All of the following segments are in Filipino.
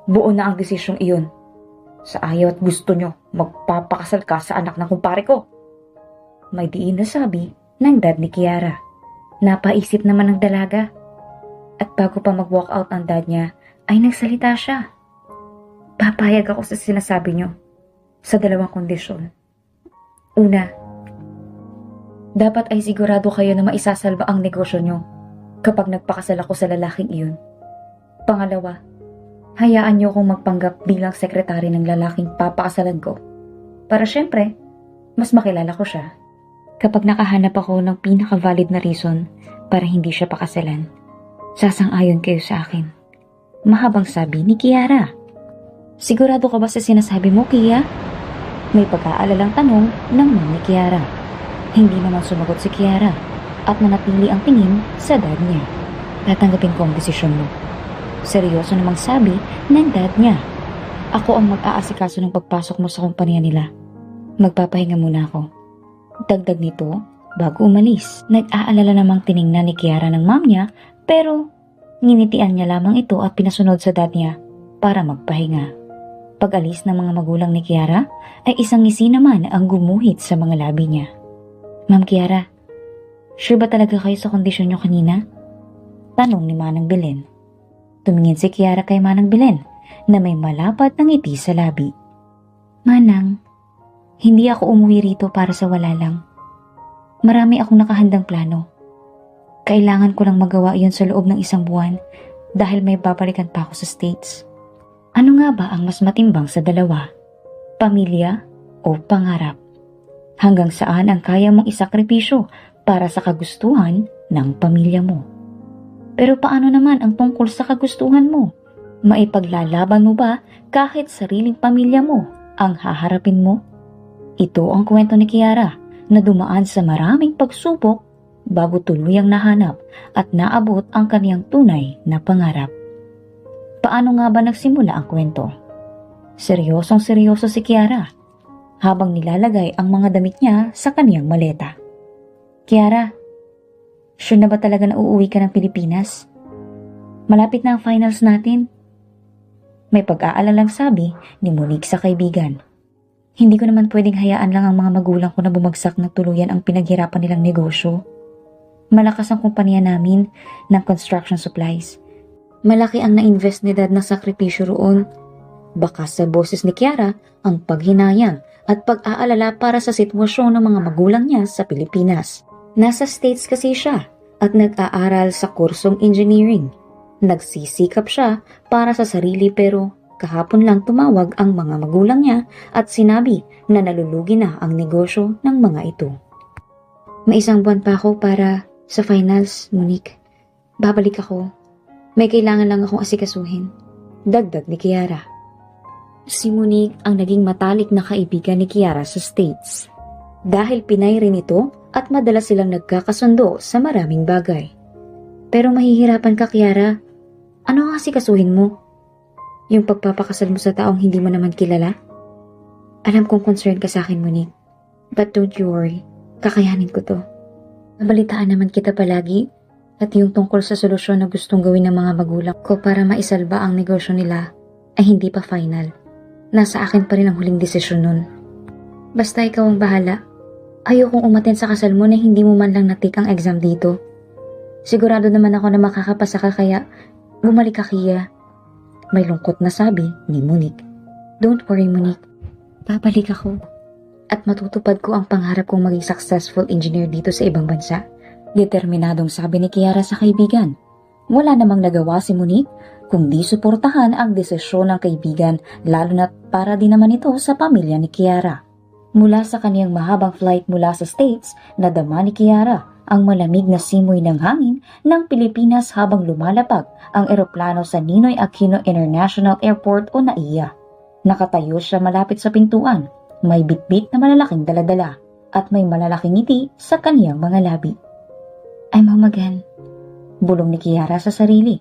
Buo na ang desisyong iyon. Sa ayaw at gusto nyo, magpapakasal ka sa anak ng kumpare ko. May diin na sabi ng dad ni Kiara. Napaisip naman ng dalaga. At bago pa mag-walk out ang dad niya, ay nagsalita siya. Papayag ako sa sinasabi nyo sa dalawang kondisyon. Una, dapat ay sigurado kayo na maisasalba ang negosyo nyo kapag nagpakasal ako sa lalaking iyon. Pangalawa, hayaan nyo akong magpanggap bilang sekretary ng lalaking papakasalan ko para syempre, mas makilala ko siya. Kapag nakahanap ako ng pinaka-valid na reason para hindi siya pakasalan, sasang-ayon kayo sa akin. Mahabang sabi ni Kiara. Sigurado ka ba sa sinasabi mo, Kia? May pag-aalalang tanong ng mom ni Kiara. Hindi naman sumagot si Kiara at nanatili ang tingin sa dad niya. Tatanggapin ko ang desisyon mo. Seryoso namang sabi ng dad niya. Ako ang mag-aasikaso ng pagpasok mo sa kumpanya nila. Magpapahinga muna ako. Dagdag nito, bago umalis, nag-aalala namang tiningnan ni Kiara ng mom niya pero nginitian niya lamang ito at pinasunod sa dad niya para magpahinga. Pag-alis ng mga magulang ni Kiara ay isang ngisi naman ang gumuhit sa mga labi niya. Ma'am Kiara, sure ba talaga kayo sa kondisyon niyo kanina? Tanong ni Manang Belen. Tumingin si Kiara kay Manang Belen na may malapad na ngiti sa labi. Manang, hindi ako umuwi rito para sa wala lang. Marami akong nakahandang plano. Kailangan ko lang magawa iyon sa loob ng 1 buwan dahil may babalikan pa ako sa States. Ano nga ba ang mas matimbang sa dalawa? Pamilya o pangarap? Hanggang saan ang kaya mong isakripisyo para sa kagustuhan ng pamilya mo? Pero paano naman ang tungkol sa kagustuhan mo? Maipaglalaban mo ba kahit sariling pamilya mo ang haharapin mo? Ito ang kwento ni Kiara na dumaan sa maraming pagsubok bago tuluyang nahanap at naabot ang kaniyang tunay na pangarap. Paano nga ba nagsimula ang kwento? Seryosong seryoso si Kiara habang nilalagay ang mga damit niya sa kaniyang maleta. Kiara, sure na ba talaga na uuwi ka ng Pilipinas? Malapit na ang finals natin. May pag-aalalang sabi ni Monique sa kaibigan. Hindi ko naman pwedeng hayaan lang ang mga magulang ko na bumagsak na tuluyan ang pinaghirapan nilang negosyo. Malakas ang kumpanya namin ng construction supplies. Malaki ang na-invest ni Dad na sakripisyo roon. Baka sa boses ni Kiara ang paghinayang at pag-aalala para sa sitwasyon ng mga magulang niya sa Pilipinas. Nasa States kasi siya at nag-aaral sa kursong engineering. Nagsisikap siya para sa sarili pero kahapon lang tumawag ang mga magulang niya at sinabi na nalulugi na ang negosyo ng mga ito. May 1 buwan pa ako para sa finals, Monique. Babalik ako. May kailangan lang akong asikasuhin. Dagdag ni Kiara. Si Monique ang naging matalik na kaibigan ni Kiara sa States. Dahil Pinay rin ito at madalas silang nagkakasundo sa maraming bagay. Pero mahihirapan ka, Kiara. Ano ang asikasuhin mo? Yung pagpapakasal mo sa taong hindi mo naman kilala? Alam kong concerned ka sa akin, Monique. But don't you worry. Kakayanin ko to. Nabalitaan naman kita palagi at yung tungkol sa solusyon na gustong gawin ng mga magulang ko para maisalba ang negosyo nila ay hindi pa final. Nasa akin pa rin ang huling desisyon nun. Basta ikaw ang bahala. Ayokong umaten sa kasal mo na hindi mo man lang natik ang exam dito. Sigurado naman ako na makakapasa ka kaya bumalik ka, Kia. May lungkot na sabi ni Monique. Don't worry, Monique. Babalik ako. At matutupad ko ang pangarap kong maging successful engineer dito sa ibang bansa. Determinadong sabi ni Kiara sa kaibigan. Wala namang nagawa si Monique kundi suportahan ang desisyon ng kaibigan lalo na para din naman ito sa pamilya ni Kiara. Mula sa kaniyang mahabang flight mula sa States, nadama ni Kiara ang malamig na simoy ng hangin ng Pilipinas habang lumalapag ang eroplano sa Ninoy Aquino International Airport o NAIA. Nakatayo siya malapit sa pintuan, may bitbit na malalaking daladala at may malalaking ngiti sa kaniyang mga labi. I'm home again. Bulong ni Kiara sa sarili.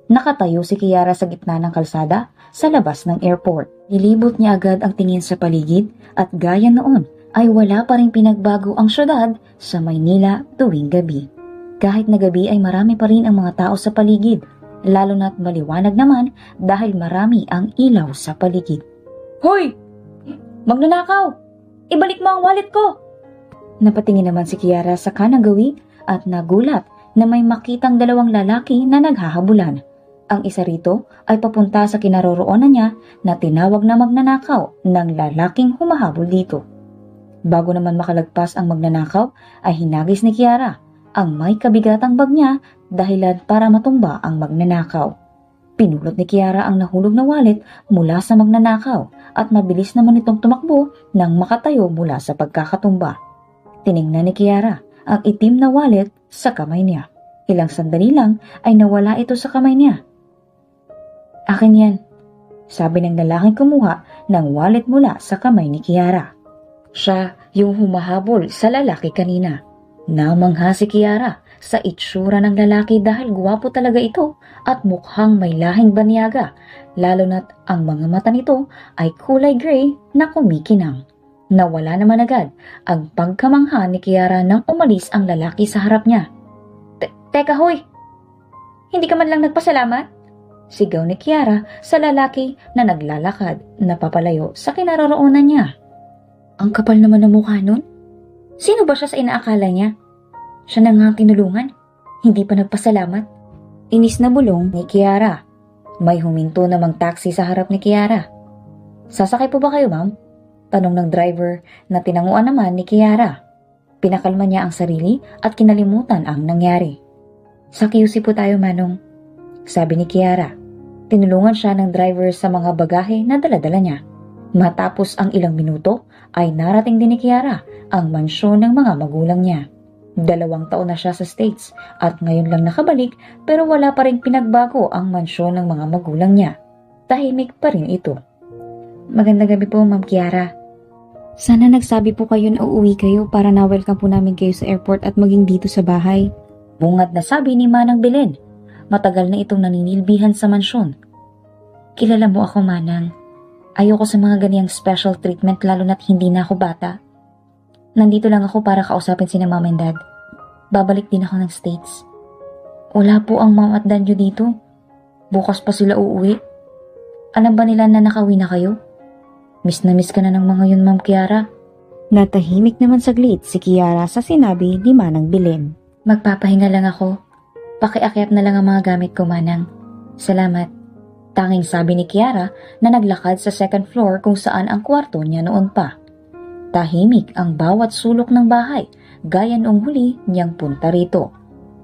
Nakatayo si Kiara sa gitna ng kalsada sa labas ng airport. Nilibot niya agad ang tingin sa paligid at gaya noon ay wala pa rin pinagbago ang syudad sa Maynila tuwing gabi. Kahit na gabi ay marami pa rin ang mga tao sa paligid. lalo na't maliwanag naman dahil marami ang ilaw sa paligid. Hoy! Magnanakaw! Ibalik mo ang wallet ko! Napatingin naman si Kiara sa kanang gawi at nagulat na may makitang dalawang lalaki na naghahabulan. Ang isa rito ay papunta sa kinaroroonan niya na tinawag na magnanakaw ng lalaking humahabol dito. Bago naman makalagpas ang magnanakaw ay hinagis ni Kiara ang may kabigatang bag niya dahilan para matumba ang magnanakaw. Pinulot ni Kiara ang nahulog na wallet mula sa magnanakaw at mabilis naman itong tumakbo nang makatayo mula sa pagkakatumba. Tiningnan ni Kiara ang itim na wallet sa kamay niya. Ilang sandali lang ay nawala ito sa kamay niya. Akin yan, sabi ng lalaking kumuha ng wallet mula sa kamay ni Kiara. Siya yung humahabol sa lalaki kanina. Namangha si Kiara sa itsura ng lalaki dahil gwapo talaga ito at mukhang may lahing banyaga, lalo na't ang mga mata nito ay kulay gray na kumikinang. Nawala naman agad ang pagkamangha ni Kiara nang umalis ang lalaki sa harap niya. Teka hoy! Hindi ka man lang nagpasalamat? Sigaw ni Kiara sa lalaki na naglalakad na papalayo sa kinaroroonan niya. Ang kapal naman ng mukha nun? Sino ba siya sa inaakala niya? Siya na nga tinulungan, hindi pa nagpasalamat. Inis na bulong ni Kiara. May huminto namang taxi sa harap ni Kiara. Sasakay po ba kayo, ma'am? Tanong ng driver na tinanguan naman ni Kiara. Pinakalma niya ang sarili at kinalimutan ang nangyari. Sa QC po tayo, Manong, sabi ni Kiara. Tinulungan siya ng driver sa mga bagahe na daladala niya. Matapos ang ilang minuto ay narating din ni Kiara ang mansyon ng mga magulang niya. 2 taon na siya sa States at ngayon lang nakabalik pero wala pa rin pinagbago ang mansyon ng mga magulang niya. Tahimik pa rin ito. Magandang gabi po, Ma'am Kiara. Sana nagsabi po kayo na uuwi kayo para na-welcome po namin kayo sa airport at maging dito sa bahay. Bungad na sabi ni Manang Belen. Matagal na itong naninilbihan sa mansyon. Kilala mo ako, Manang. Ayoko sa mga ganiyang special treatment lalo na't hindi na ako bata. Nandito lang ako para kausapin sina Mom and Dad. Babalik din ako ng States. Wala po ang Mom at Dad nyo dito. Bukas pa sila uuwi. Alam ba nila na nakauwi na kayo? Miss na miss ka na ng mga yun, Ma'am Kiara. Natahimik naman saglit si Kiara sa sinabi ni Manang Belen. Magpapahinga lang ako. Pakiakyat na lang ang mga gamit ko, Manang. Salamat. Tanging sabi ni Kiara na naglakad sa second floor kung saan ang kwarto niya noon pa. Tahimik ang bawat sulok ng bahay, gaya noong huli niyang punta rito.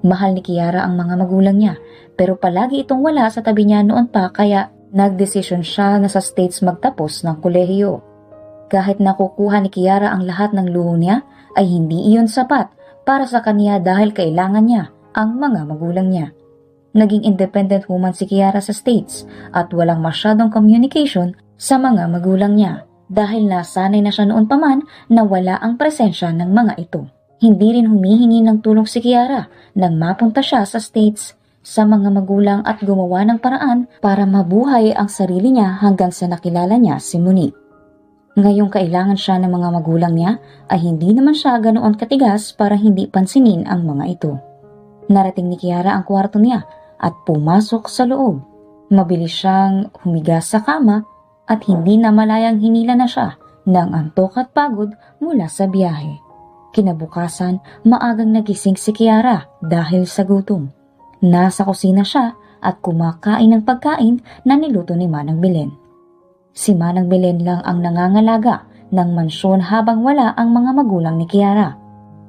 Mahal ni Kiara ang mga magulang niya, pero palagi itong wala sa tabi niya noon pa kaya nagdesisyon siya na sa States magtapos ng kolehiyo. Kahit nakukuha ni Kiara ang lahat ng luho niya, ay hindi iyon sapat para sa kanya dahil kailangan niya ang mga magulang niya. Naging independent woman si Kiara sa States at walang masyadong communication sa mga magulang niya dahil nasanay na siya noon pa man na wala ang presensya ng mga ito. Hindi rin humihingi ng tulong si Kiara nang mapunta siya sa States sa mga magulang at gumawa ng paraan para mabuhay ang sarili niya hanggang sa nakilala niya si Monique. Ngayong kailangan siya ng mga magulang niya ay hindi naman siya ganoon katigas para hindi pansinin ang mga ito. Narating ni Kiara ang kwarto niya at pumasok sa loob. Mabilis siyang humiga sa kama at hindi na malayang hinila na siya ng antok at pagod mula sa biyahe. Kinabukasan, maagang nagising si Kiara dahil sa gutom. Nasa kusina siya at kumakain ng pagkain na niluto ni Manang Belen. Si Manang Belen lang ang nangangalaga ng mansyon habang wala ang mga magulang ni Kiara.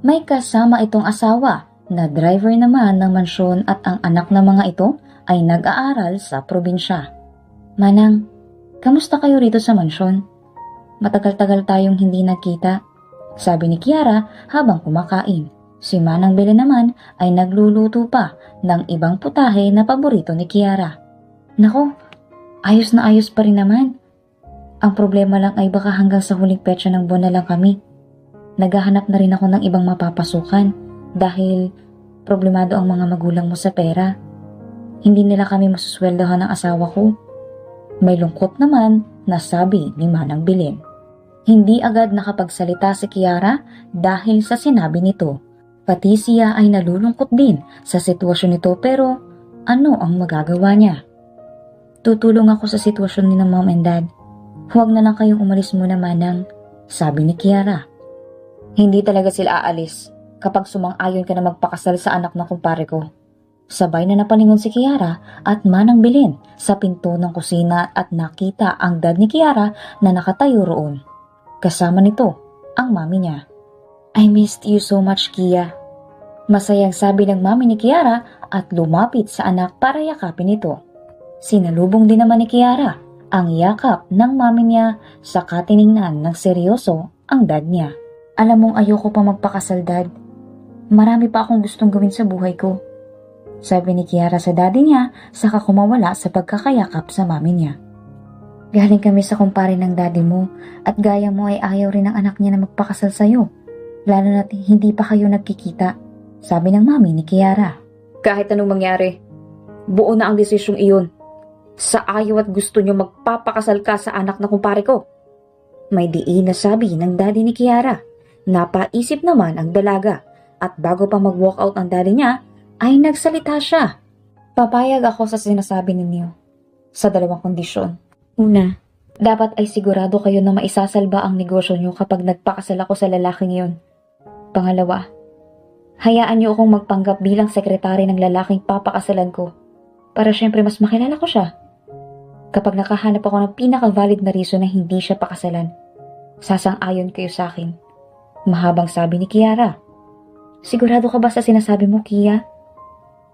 May kasama itong asawa na driver naman ng mansyon at ang anak na mga ito ay nag-aaral sa probinsya. Manang, kamusta kayo rito sa mansyon? Matagal-tagal tayong hindi nagkita, sabi ni Kiara habang kumakain. Si Manang Belen naman ay nagluluto pa ng ibang putahe na paborito ni Kiara. Nako, ayos na ayos pa rin naman. Ang problema lang ay baka hanggang sa huling petsa ng buwan na lang kami. Naghahanap na rin ako ng ibang mapapasukan dahil problemado ang mga magulang mo sa pera. Hindi nila kami masusweldohan ng asawa ko. May lungkot naman na sabi ni Manang Belen. Hindi agad nakapagsalita si Kiara dahil sa sinabi nito. Pati siya ay nalulungkot din sa sitwasyon nito pero ano ang magagawa niya. Tutulong ako sa sitwasyon ni ng mom and dad. Huwag na lang kayong umalis muna, Manang, sabi ni Kiara. Hindi talaga sila aalis kapag sumang-ayon ka na magpakasal sa anak ng kumpare ko. Sabay na napalingon si Kiara at Manang Belen sa pinto ng kusina at nakita ang dad ni Kiara na nakatayo roon. Kasama nito ang mami niya. I missed you so much, Kia. Masayang sabi ng mami ni Kiara at lumapit sa anak para yakapin ito. Sinalubong din naman ni Kiara ang yakap ng mami niya sa katiningnan ng seryoso ang dad niya. Alam mong ayoko pa magpakasal, Dad. Marami pa akong gustong gawin sa buhay ko, sabi ni Kiara sa daddy niya saka kumawala sa pagkakayakap sa mami niya. Galing kami sa kumpare ng daddy mo at gaya mo ay ayaw rin ng anak niya na magpakasal sa'yo, lalo na't hindi pa kayo nagkikita, sabi ng mami ni Kiara. Kahit anong mangyari, buo na ang desisyong iyon. Sa ayaw at gusto niyo magpapakasal ka sa anak na kumpare ko, may diin na sabi ng daddy ni Kiara. Napaisip naman ang dalaga at bago pa mag-walk out ang daddy niya ay nagsalita siya. Papayag ako sa sinasabi ninyo sa dalawang kondisyon. Una, dapat ay sigurado kayo na maisasalba ang negosyo niyo kapag nagpakasal ako sa lalaking iyon. Pangalawa, hayaan niyo akong magpanggap bilang sekretary ng lalaking papakasalan ko para syempre mas makilala ko siya. Kapag nakahanap ako ng pinaka-valid na reason na hindi siya pakasalan, sasang-ayon kayo sa akin. Mahabang sabi ni Kiara. Sigurado ka ba sa sinasabi mo, Kia?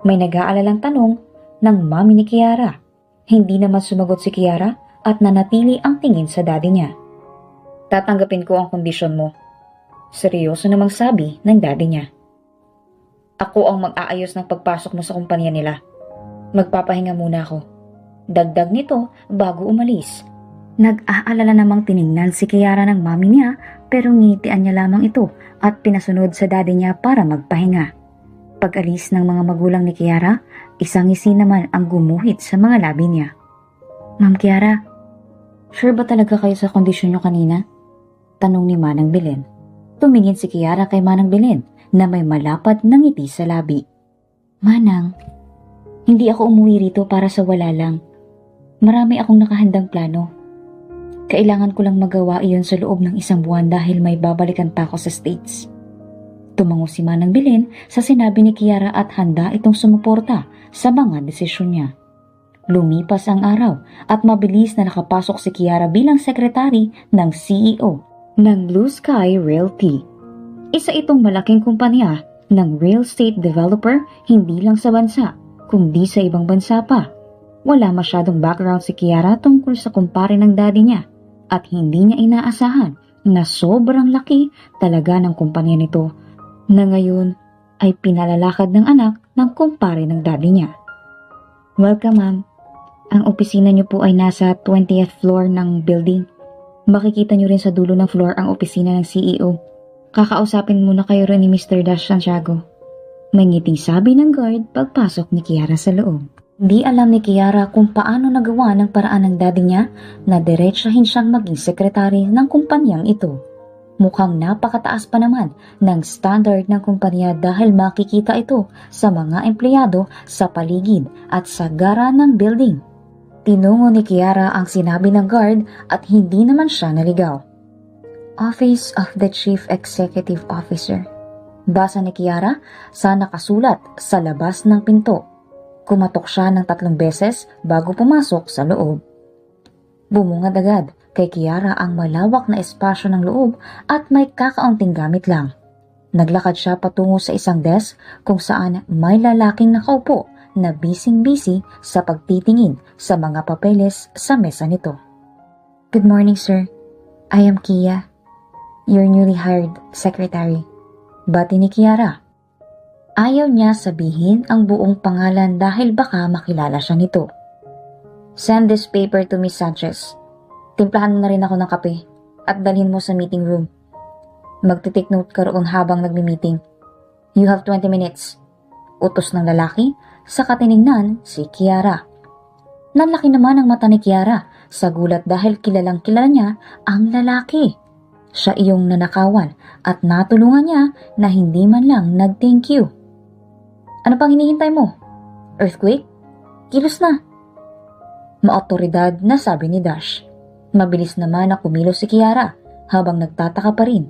May nag-aalalang tanong ng mami ni Kiara. Hindi naman sumagot si Kiara at nanatili ang tingin sa daddy niya. Tatanggapin ko ang kondisyon mo, seryoso namang sabi ng daddy niya. Ako ang mag-aayos ng pagpasok mo sa kumpanya nila. Magpapahinga muna ako. Dagdag nito bago umalis. Nag-aalala namang tiningnan si Kiara ng mami niya pero nginitian niya lamang ito at pinasunod sa daddy niya para magpahinga. Pag-alis ng mga magulang ni Kiara, isang ngisi naman ang gumuhit sa mga labi niya. Ma'am Kiara, sure ba talaga kayo sa kondisyon niyo kanina? Tanong ni Manang Belen. Tumingin si Kiara kay Manang Belen na may malapad na ngiti sa labi. Manang, hindi ako umuwi rito para sa wala lang. Marami akong nakahandang plano. Kailangan ko lang magawa iyon sa loob ng 1 buwan dahil may babalikan pa ako sa States. Tumango si Manang Belen sa sinabi ni Kiara at handa itong sumuporta sa mga desisyon niya. Lumipas ang araw at mabilis na nakapasok si Kiara bilang sekretary ng CEO ng Blue Sky Realty. Isa itong malaking kumpanya ng real estate developer hindi lang sa bansa, kundi sa ibang bansa pa. Wala masyadong background si Kiara tungkol sa kumpare ng daddy niya at hindi niya inaasahan na sobrang laki talaga ng kumpanya nito na ngayon ay pinalalakad ng anak ng kumpare ng daddy niya. Welcome, ma'am. Ang opisina niyo po ay nasa 20th floor ng building. Makikita niyo rin sa dulo ng floor ang opisina ng CEO. Kakausapin muna kayo rin ni Mr. Dash Santiago. May ngiting sabi ng guard pagpasok ni Kiara sa loob. Di alam ni Kiara kung paano nagawa ng paraan ng daddy niya na diretsahin siyang maging sekretary ng kumpanyang ito. Mukhang napakataas pa naman ng standard ng kumpanya dahil makikita ito sa mga empleyado sa paligid at sa gara ng building. Tinungo ni Kiara ang sinabi ng guard at hindi naman siya naligaw. Office of the Chief Executive Officer. Basa ni Kiara sa nakasulat sa labas ng pinto. Kumatok siya ng 3 beses bago pumasok sa loob. Bumungad agad kay Kiara ang malawak na espasyo ng loob at may kakaunting gamit lang. Naglakad siya patungo sa isang desk kung saan may lalaking nakaupo na busy-busy sa pagtitingin sa mga papeles sa mesa nito. Good morning, sir. I am Kia, your newly hired secretary. Bati ni Kiara. Ayaw niya sabihin ang buong pangalan dahil baka makilala siya nito. Send this paper to Miss Sanchez. Timplahan mo na rin ako ng kape at dalhin mo sa meeting room. Magtitake note ka roon habang nagmi-meeting. You have 20 minutes. Utos ng lalaki sa katiningnan si Kiara. Nanlaki naman ang mata ni Kiara sa gulat dahil kilalang kilala niya ang lalaki. Siya iyong nanakawan at natulungan niya na hindi man lang nag-thank you. Ano pang hinihintay mo? Earthquake? Kilos na. Maotoridad na sabi ni Dash. Mabilis naman na kumilos si Kiara habang nagtataka pa rin.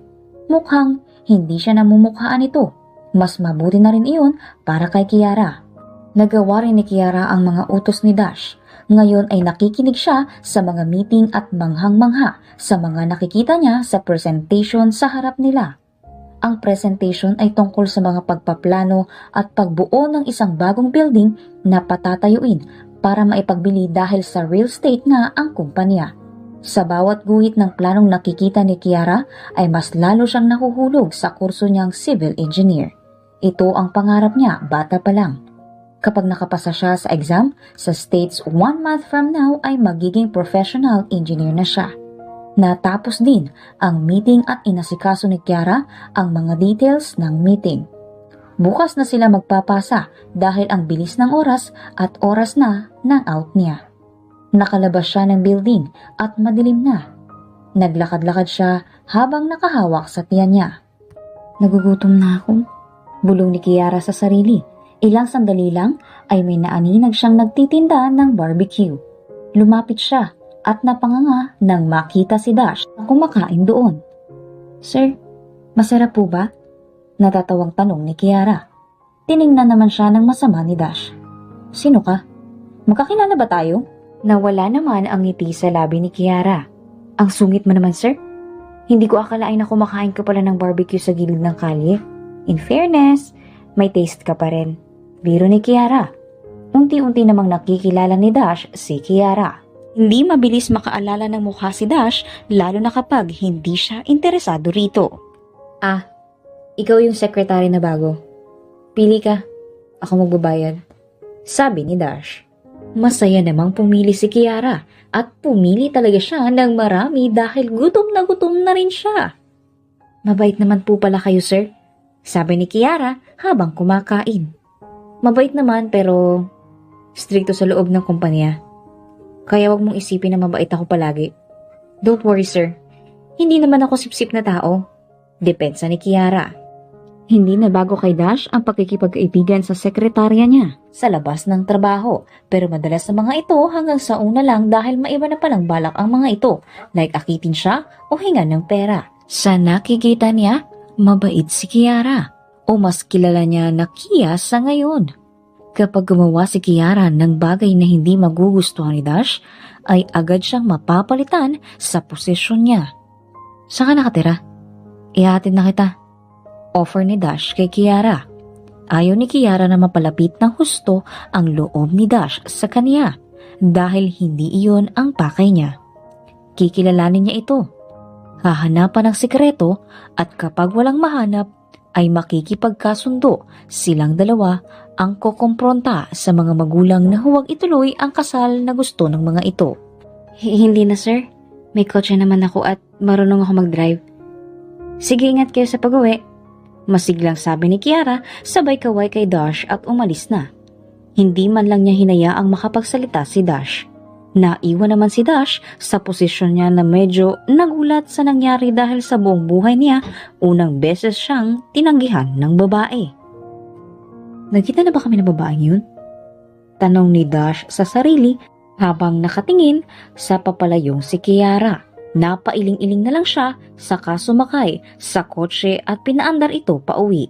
Mukhang hindi siya namumukhaan ito. Mas mabuti na rin iyon para kay Kiara. Nagawa rin ni Kiara ang mga utos ni Dash. Ngayon ay nakikinig siya sa mga meeting at manghang-mangha sa mga nakikita niya sa presentation sa harap nila. Ang presentation ay tungkol sa mga pagpaplano at pagbuo ng isang bagong building na patatayuin para maipagbili dahil sa real estate nga ang kumpanya. Sa bawat guhit ng planong nakikita ni Kiara ay mas lalo siyang nahuhulog sa kurso niyang civil engineer. Ito ang pangarap niya bata pa lang. Kapag nakapasa siya sa exam, sa States 1 month from now ay magiging professional engineer na siya. Natapos din ang meeting at inasikaso ni Kiara ang mga details ng meeting. Bukas na sila magpapasa dahil ang bilis ng oras at oras na ng out niya. Nakalabas siya ng building at madilim na. Naglakad-lakad siya habang nakahawak sa tiyan niya. Nagugutom na ako. Bulong ni Kiara sa sarili. Ilang sandali lang ay may naaninag siyang nagtitinda ng barbecue. Lumapit siya at napanganga nang makita si Dash na kumakain doon. Sir, masarap po ba? Natatawang tanong ni Kiara. Tiningnan naman siya ng masama ni Dash. Sino ka? Magkakilala ba tayo? Nawala naman ang ngiti sa labi ni Kiara. Ang sungit mo naman, sir. Hindi ko akalain na kumakain ka pala ng barbecue sa gilid ng kalye. In fairness, may taste ka pa rin. Biro ni Kiara. Unti-unti namang nakikilala ni Dash si Kiara. Hindi mabilis makaalala ng mukha si Dash lalo na kapag hindi siya interesado rito. Ah, ikaw yung secretary na bago. Pili ka. Ako magbabayad. Sabi ni Dash. Masaya namang pumili si Kiara at pumili talaga siya ng marami dahil gutom na rin siya. Mabait naman po pala kayo, sir. Sabi ni Kiara habang kumakain. Mabait naman pero stricto sa loob ng kumpanya. Kaya wag mong isipin na mabait ako palagi. Don't worry, sir. Hindi naman ako sipsip na tao. Depensa ni Kiara. Hindi na bago kay Dash ang pagkikipagkaibigan sa sekretarya niya sa labas ng trabaho. Pero madalas sa mga ito hanggang sa una lang dahil maiba na palang balak ang mga ito. Like akitin siya o hingan ng pera. Sa nakikita niya, mabait si Kiara. O mas kilala niya na Kia sa ngayon. Kapag gumawa si Kiara ng bagay na hindi magugustuhan ni Dash, ay agad siyang mapapalitan sa posisyon niya. Saan ka nakatira? Ihatid na kita. Offer ni Dash kay Kiara. Ayaw ni Kiara na mapalapit ng husto ang loob ni Dash sa kanya dahil hindi iyon ang pakay niya. Kikilalanin niya ito. Hahanapan ng sikreto at kapag walang mahanap ay makikipagkasundo silang dalawa ang kokompronta sa mga magulang na huwag ituloy ang kasal na gusto ng mga ito. Hindi na, sir. May kotse naman ako at marunong ako mag-drive. Sige, ingat kayo sa pag-uwi. Masiglang sabi ni Kiara sabay kaway kay Dash at umalis na. Hindi man lang niya hinayaang makapagsalita si Dash. Naiwan naman si Dash sa posisyon niya na medyo nagulat sa nangyari dahil sa buong buhay niya unang beses siyang tinanggihan ng babae. Nagkita na ba kami ng babaeng yun? Tanong ni Dash sa sarili habang nakatingin sa papalayong si Kiara. Napailing-iling na lang siya saka sumakay sa kotse at pinaandar ito pauwi.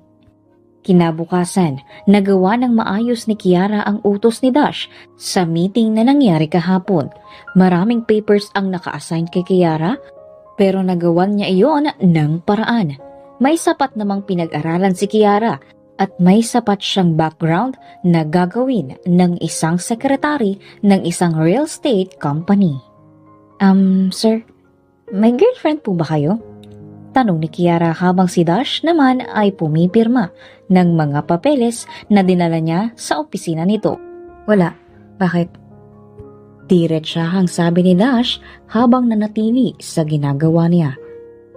Kinabukasan, nagawa ng maayos ni Kiara ang utos ni Dash sa meeting na nangyari kahapon. Maraming papers ang naka-assign kay Kiara pero nagawan niya iyon ng paraan. May sapat namang pinag-aralan si Kiara at may sapat siyang background na gagawin ng isang sekretary ng isang real estate company. Sir, may girlfriend po ba kayo? Tanong ni Kiara habang si Dash naman ay pumipirma ng mga papeles na dinala niya sa opisina nito. Wala. Bakit? Diretsahang sabi ni Dash habang nanatili sa ginagawa niya.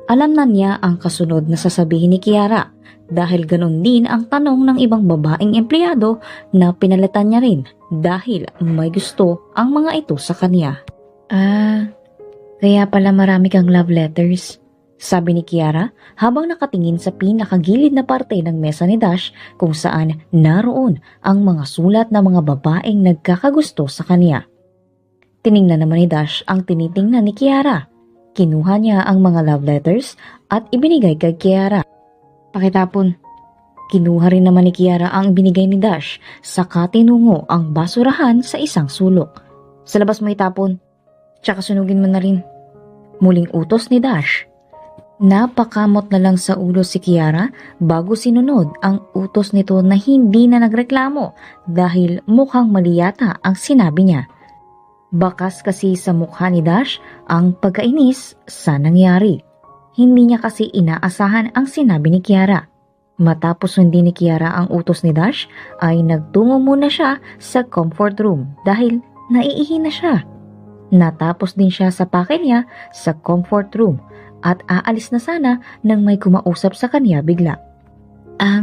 Alam na niya ang kasunod na sasabihin ni Kiara dahil ganun din ang tanong ng ibang babaeng empleyado na pinalitan niya rin dahil may gusto ang mga ito sa kanya. Kaya pala marami kang love letters. Sabi ni Kiara habang nakatingin sa pinakagilid na parte ng mesa ni Dash kung saan naroon ang mga sulat na mga babaeng nagkakagusto sa kanya. Tiningnan naman ni Dash ang tinitingnan ni Kiara. Kinuha niya ang mga love letters at ibinigay kay Kiara. Pakitapon. Kinuha rin naman ni Kiara ang binigay ni Dash, saka tinungo ang basurahan sa isang sulok. Sa labas mo itapon, tsaka sunugin mo na rin. Muling utos ni Dash. Napakamot na lang sa ulo si Kiara bago sinunod ang utos nito na hindi na nagreklamo dahil mukhang mali yata ang sinabi niya. Bakas kasi sa mukha ni Dash ang pagkainis sa nangyari. Hindi niya kasi inaasahan ang sinabi ni Kiara. Matapos sundin ni Kiara ang utos ni Dash ay nagtungo muna siya sa comfort room dahil naiihi na siya. Natapos din siya sa pake niya sa comfort room at aalis na sana nang may kumausap sa kanya bigla.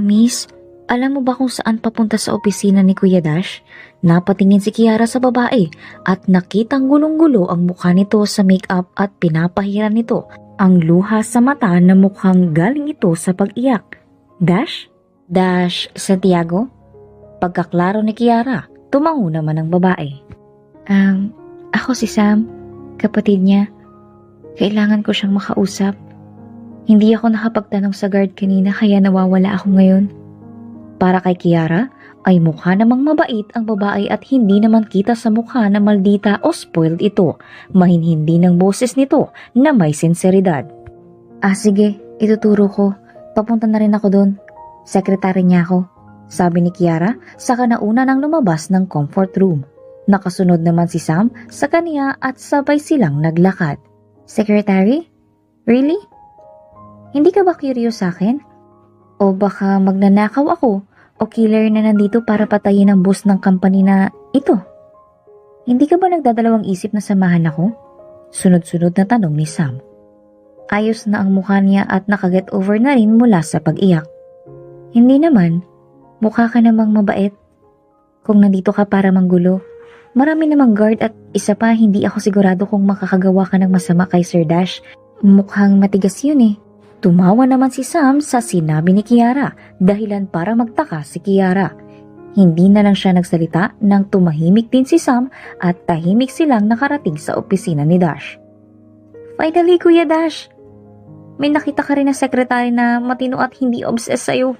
Miss, alam mo ba kung saan papunta sa opisina ni Kuya Dash? Napatingin si Kiara sa babae at nakitang gulong-gulo ang mukha nito sa makeup at pinapahiran nito ang luha sa mata na mukhang galing ito sa pag-iyak. Dash? Dash Santiago? Pagkaklaro ni Kiara, tumango naman ang babae. Ako si Sam, kapatid niya. Kailangan ko siyang makausap. Hindi ako nakapagtanong sa guard kanina kaya nawawala ako ngayon. Para kay Kiara, ay mukha namang mabait ang babae at hindi naman kita sa mukha na maldita o spoiled ito. Mahinhindi ng boses nito na may sinseridad. Sige, ituturo ko. Papunta na rin ako doon. Sekretary niya ako, sabi ni Kiara saka nauna nang lumabas ng comfort room. Nakasunod naman si Sam sa kanya at sabay silang naglakad. Secretary? Really? Hindi ka ba curious sa akin? O baka magnanakaw ako o killer na nandito para patayin ang boss ng company na ito? Hindi ka ba nagdadalawang isip na samahan ako? Sunod-sunod na tanong ni Sam. Ayos na ang mukha niya at nakaget over na rin mula sa pag-iyak. Hindi naman, mukha ka namang mabait. Kung nandito ka para manggulo, marami namang guard at isa pa hindi ako sigurado kung makakagawa ka ng masama kay Sir Dash. Mukhang matigas yun eh. Tumawa naman si Sam sa sinabi ni Kiara dahilan para magtaka si Kiara. Hindi na lang siya nagsalita nang tumahimik din si Sam at tahimik silang nakarating sa opisina ni Dash. Finally, Kuya Dash! May nakita ka rin na sekretary na matino at hindi obsessed sa'yo.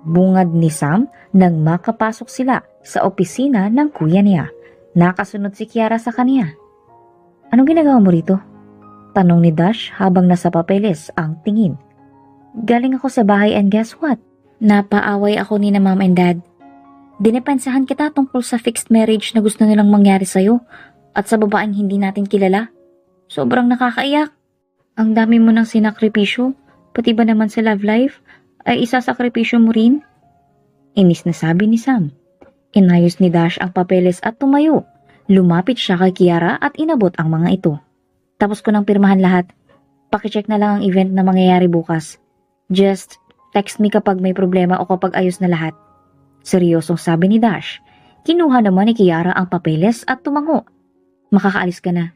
Bungad ni Sam nang makapasok sila sa opisina ng kuya niya. Nakasunod si Kiara sa kanya. Anong ginagawa mo rito? Tanong ni Dash habang nasa papeles ang tingin. Galing ako sa bahay and guess what? Napaaway ako ni na mom and dad. Dinepensahan kita tungkol sa fixed marriage na gusto nilang mangyari sa'yo at sa babaeng hindi natin kilala. Sobrang nakakaiyak. Ang dami mo ng sinakripisyo, pati ba naman sa love life, ay isasakripisyo mo rin? Inis na sabi ni Sam. Inayos ni Dash ang papeles at tumayo. Lumapit siya kay Kiara at inabot ang mga ito. Tapos ko nang pirmahan lahat. Pakicheck na lang ang event na mangyayari bukas. Just text me kapag may problema o kapag ayos na lahat. Seryosong sabi ni Dash. Kinuha naman ni Kiara ang papeles at tumango. Makakaalis ka na.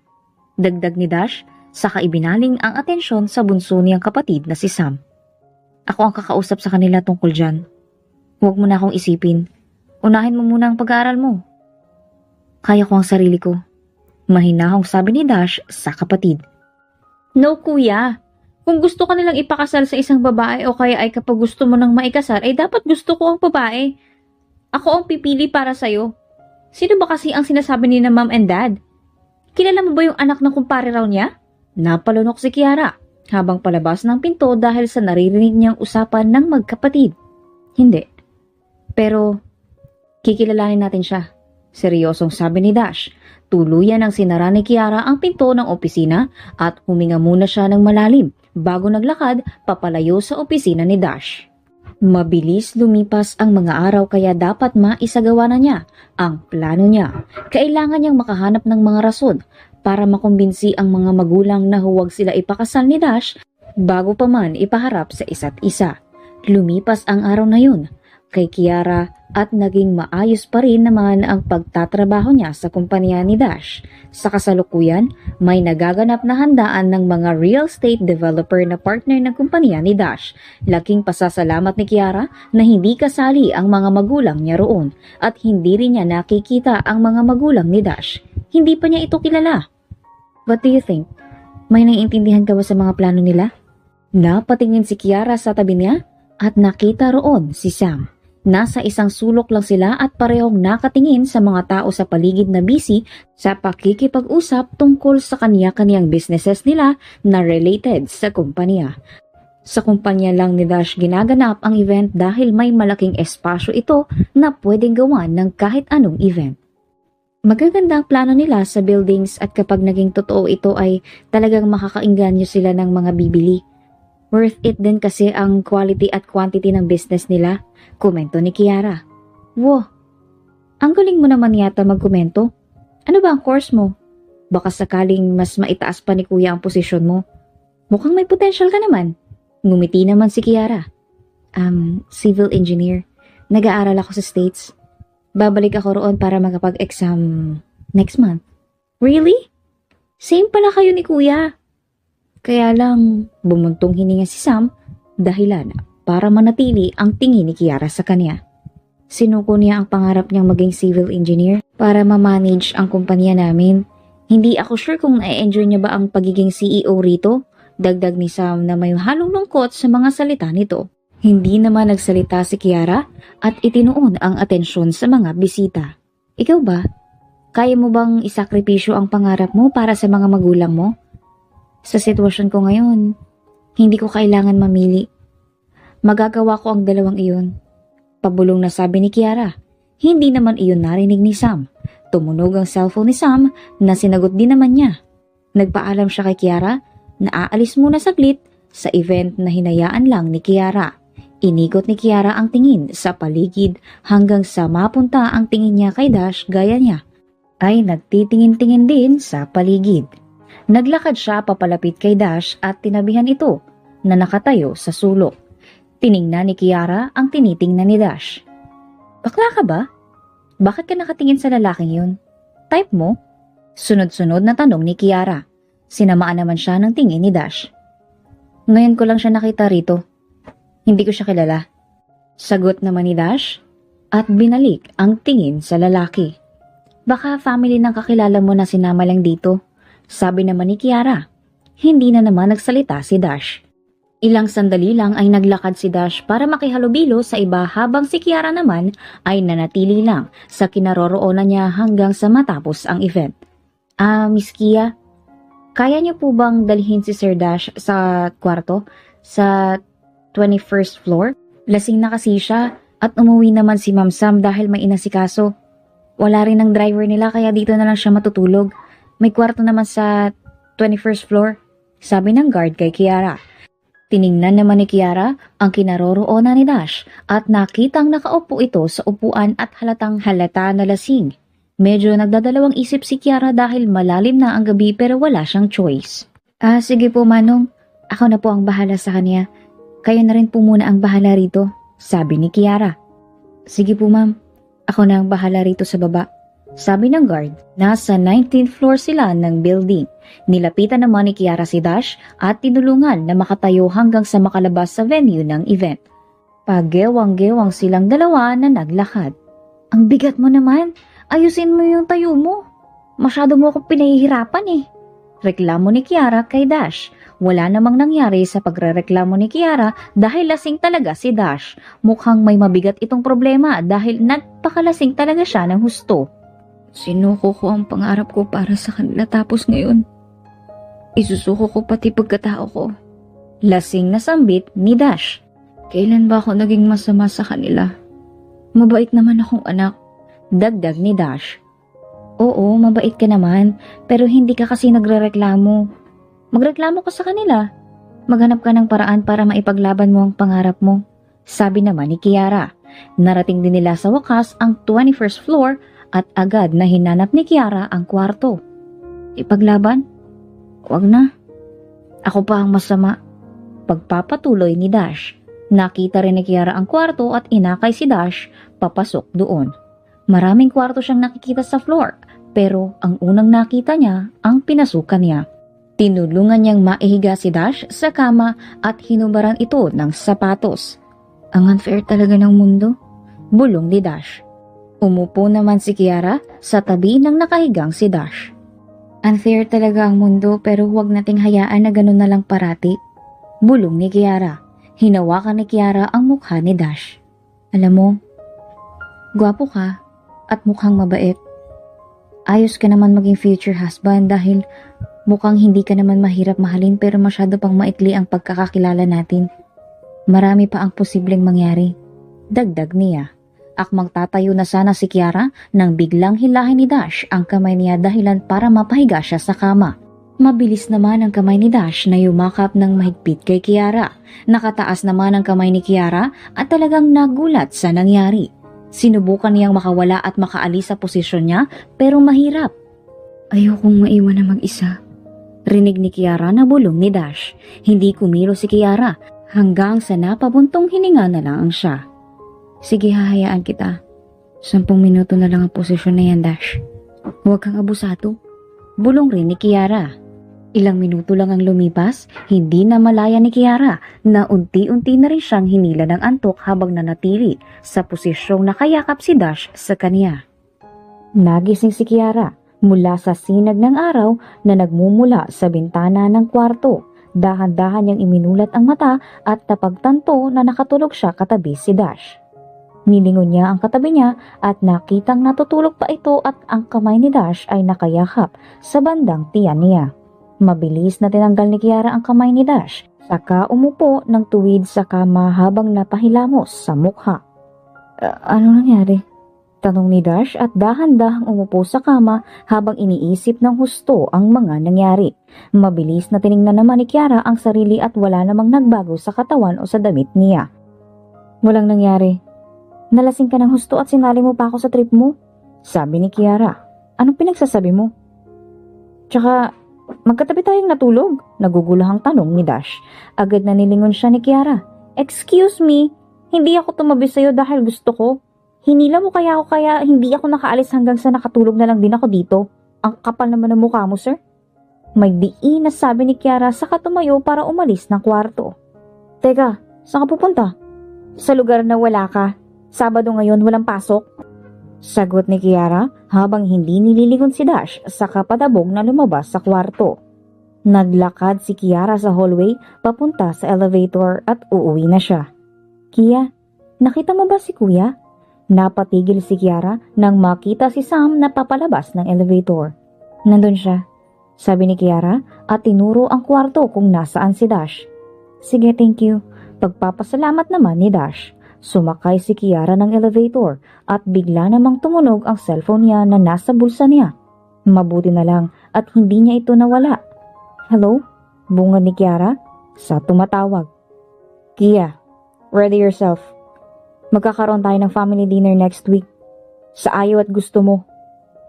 Dagdag ni Dash, saka ibinaling ang atensyon sa bunso niyang kapatid na si Sam. Ako ang kakausap sa kanila tungkol dyan. Huwag mo na akong isipin. Unahin mo muna ang pag-aaral mo. Kaya ko ang sarili ko. Mahinahong sabi ni Dash sa kapatid. No, kuya. Kung gusto ka nilang ipakasal sa isang babae o kaya ay kapag gusto mo nang maikasal, ay dapat gusto ko ang babae. Ako ang pipili para sa'yo. Sino ba kasi ang sinasabi ni na mom and dad? Kilala mo ba yung anak ng kumpare raw niya? Napalunok si Kiara habang palabas ng pinto dahil sa naririnig niyang usapan ng magkapatid. Hindi. Pero kikilalanin natin siya. Seryosong sabi ni Dash. Tuluyan ang sinara ni Kiara ang pinto ng opisina at huminga muna siya ng malalim bago naglakad papalayo sa opisina ni Dash. Mabilis lumipas ang mga araw kaya dapat maisagawa na niya ang plano niya. Kailangan niyang makahanap ng mga rason para makumbinsi ang mga magulang na huwag sila ipakasal ni Dash bago pa man ipaharap sa isa't isa. Lumipas ang araw na yun. kay Kiara at naging maayos pa rin naman ang pagtatrabaho niya sa kumpanya ni Dash. Sa kasalukuyan, may nagaganap na handaan ng mga real estate developer na partner ng kumpanya ni Dash. Laking pasasalamat ni Kiara na hindi kasali ang mga magulang niya roon at hindi rin niya nakikita ang mga magulang ni Dash. Hindi pa niya ito kilala. What do you think? May naiintindihan ka ba sa mga plano nila? Napatingin si Kiara sa tabi niya at nakita roon si Sam. Nasa isang sulok lang sila at parehong nakatingin sa mga tao sa paligid na busy sa pakikipag-usap tungkol sa kaniya-kaniyang businesses nila na related sa kumpanya. Sa kumpanya lang ni Dash ginaganap ang event dahil may malaking espasyo ito na pwedeng gawan ng kahit anong event. Magaganda ang plano nila sa buildings at kapag naging totoo ito ay talagang makakainganyo sila ng mga bibili. Worth it din kasi ang quality at quantity ng business nila, komento ni Kiara. Wow, ang galing mo naman yata magkomento. Ano ba ang course mo? Baka sakaling mas maitaas pa ni Kuya ang posisyon mo. Mukhang may potential ka naman. Ngumiti naman si Kiara. Civil engineer. Nag-aaral ako sa States. Babalik ako roon para makapag-exam next month. Really? Same pala kayo ni Kuya. Kaya lang, bumuntong hininga si Sam dahilan para manatili ang tingin ni Kiara sa kanya. Sinuko niya ang pangarap niyang maging civil engineer para ma-manage ang kumpanya namin. Hindi ako sure kung na-enjoy niya ba ang pagiging CEO rito, dagdag ni Sam na may halong lungkot sa mga salita nito. Hindi naman nagsalita si Kiara at itinuon ang atensyon sa mga bisita. Ikaw ba? Kaya mo bang isakripisyo ang pangarap mo para sa mga magulang mo? Sa sitwasyon ko ngayon, hindi ko kailangan mamili. Magagawa ko ang dalawang iyon. Pabulong na sabi ni Kiara. Hindi naman iyon narinig ni Sam. Tumunog ang cellphone ni Sam na sinagot din naman niya. Nagpaalam siya kay Kiara na aalis muna saglit sa event na hinayaan lang ni Kiara. Inigot ni Kiara ang tingin sa paligid hanggang sa mapunta ang tingin niya kay Dash gaya niya. Ay nagtitingin-tingin din sa paligid. Naglakad siya papalapit kay Dash at tinabihan ito na nakatayo sa sulok. Tiningnan ni Kiara ang tinitingnan ni Dash. Bakla ka ba? Bakit ka nakatingin sa lalaking yun? Type mo? Sunod-sunod na tanong ni Kiara. Sinamaan naman siya ng tingin ni Dash. Ngayon ko lang siya nakita rito. Hindi ko siya kilala. Sagot naman ni Dash at binalik ang tingin sa lalaki. Baka family ng kakilala mo na sinama lang dito. Sabi naman ni Kiara. Hindi na naman nagsalita si Dash. Ilang sandali lang ay naglakad si Dash para makihalubilo sa iba habang si Kiara naman ay nanatili lang sa kinaroroonan niya hanggang sa matapos ang event. Miss Kia, kaya niyo po bang dalhin si Sir Dash sa kwarto sa 21st floor? Lasing na kasi siya at umuwi naman si Ma'am Sam dahil may inasikaso. Wala rin ang driver nila kaya dito na lang siya matutulog. May kwarto naman sa 21st floor, sabi ng guard kay Kiara. Tiningnan naman ni Kiara ang kinaroroonan ni Dash at nakitang nakaupo ito sa upuan at halatang halata na lasing. Medyo nagdadalawang isip si Kiara dahil malalim na ang gabi pero wala siyang choice. Sige po Manong, ako na po ang bahala sa kanya. Kayo na rin po muna ang bahala rito, sabi ni Kiara. Sige po ma'am, ako na ang bahala rito sa baba. Sabi ng guard, nasa 19th floor sila ng building. Nilapitan naman ni Kiara si Dash at tinulungan na makatayo hanggang sa makalabas sa venue ng event. Pagewang-gewang silang dalawa na naglakad. Ang bigat mo naman, ayusin mo yung tayo mo. Masyado mo akong pinahihirapan eh. Reklamo ni Kiara kay Dash. Wala namang nangyari sa pagrereklamo ni Kiara dahil lasing talaga si Dash. Mukhang may mabigat itong problema dahil nagpakalasing talaga siya ng husto. Sinuko ko ang pangarap ko para sa kanila tapos ngayon, isusuko ko pati pagkatao ko. Lasing na sambit ni Dash. Kailan ba ako naging masama sa kanila? Mabait naman akong anak, dagdag ni Dash. Oo, mabait ka naman, pero hindi ka kasi nagrereklamo. Magreklamo ka sa kanila. Maghanap ka ng paraan para maipaglaban mo ang pangarap mo, sabi naman ni Kiara. Narating din nila sa wakas ang 21st floor at agad na hinanap ni Kiara ang kwarto. Ipaglaban? Wag na. Ako pa ang masama. Pagpapatuloy ni Dash. Nakita rin ni Kiara ang kwarto at inakay si Dash papasok doon. Maraming kwarto siyang nakikita sa floor, pero ang unang nakita niya ang pinasukan niya. Tinulungan niyang maihiga si Dash sa kama at hinubaran ito ng sapatos. Ang unfair talaga ng mundo, bulong ni Dash. Umupo naman si Kiara sa tabi ng nakahigang si Dash. Unfair talaga ang mundo pero huwag nating hayaan na ganun na lang parati, bulong ni Kiara. Hinawakan ni Kiara ang mukha ni Dash. Alam mo, gwapo ka at mukhang mabait. Ayos ka naman maging future husband dahil mukhang hindi ka naman mahirap mahalin pero masyado pang maikli ang pagkakakilala natin. Marami pa ang posibleng mangyari, dagdag niya. Akmang tatayo na sana si Kiara nang biglang hilahin ni Dash ang kamay niya dahilan para mapahiga siya sa kama. Mabilis naman ang kamay ni Dash na yumakap ng mahigpit kay Kiara. Nakataas naman ang kamay ni Kiara at talagang nagulat sa nangyari. Sinubukan niyang makawala at makaalis sa posisyon niya pero mahirap. Ayokong maiwan na mag-isa, rinig ni Kiara na bulong ni Dash. Hindi kumilo si Kiara hanggang sa napabuntong hininga na lang ang siya. Sige, hahayaan kita. 10 minuto na lang ang posisyon na yan, Dash. Huwag kang abusado, bulong rin ni Kiara. Ilang minuto lang ang lumipas, hindi na malaya ni Kiara na unti-unti na rin siyang hinila ng antok habang nanatili sa posisyong nakayakap si Dash sa kanya. Nagising si Kiara mula sa sinag ng araw na nagmumula sa bintana ng kwarto. Dahan-dahan niyang iminulat ang mata at napagtanto na nakatulog siya katabi si Dash. Nilingon niya ang katabi niya at nakitang natutulog pa ito at ang kamay ni Dash ay nakayakap sa bandang tiyan niya. Mabilis na tinanggal ni Kiara ang kamay ni Dash, saka umupo ng tuwid sa kama habang napahilamos sa mukha. Ano nangyari? Tanong ni Dash at dahan-dahang umupo sa kama habang iniisip ng husto ang mga nangyari. Mabilis na tiningnan naman ni Kiara ang sarili at wala namang nagbago sa katawan o sa damit niya. Walang nangyari. Nalasing ka ng husto at sinali mo pa ako sa trip mo? Sabi ni Kiara. Anong pinagsasabi mo? Tsaka, magkatabi tayong natulog? Nagugulahang tanong ni Dash. Agad na nilingon siya ni Kiara. Excuse me, hindi ako tumabi sa'yo dahil gusto ko. Hinila mo kaya ako kaya hindi ako nakaalis hanggang sa nakatulog na lang din ako dito. Ang kapal naman ng mukha mo, sir. May diin na sabi ni Kiara saka tumayo para umalis ng kwarto. Teka, saan ka pupunta? Sa lugar na wala ka. Sabado ngayon walang pasok. Sagot ni Kiara habang hindi nililingon si Dash sa kapadabog na lumabas sa kwarto. Naglakad si Kiara sa hallway papunta sa elevator at uuwi na siya. Kia, nakita mo ba si Kuya? Napatigil si Kiara nang makita si Sam na papalabas ng elevator. Nandun siya, sabi ni Kiara at tinuro ang kwarto kung nasaan si Dash. Sige, thank you. Pagpapasalamat naman ni Dash. Sumakay si Kiara ng elevator at bigla namang tumunog ang cellphone niya na nasa bulsa niya. Mabuti na lang at hindi niya ito nawala. Hello? Bungad ni Kiara sa tumatawag. Kia, ready yourself. Magkakaroon tayo ng family dinner next week. Sa ayaw at gusto mo.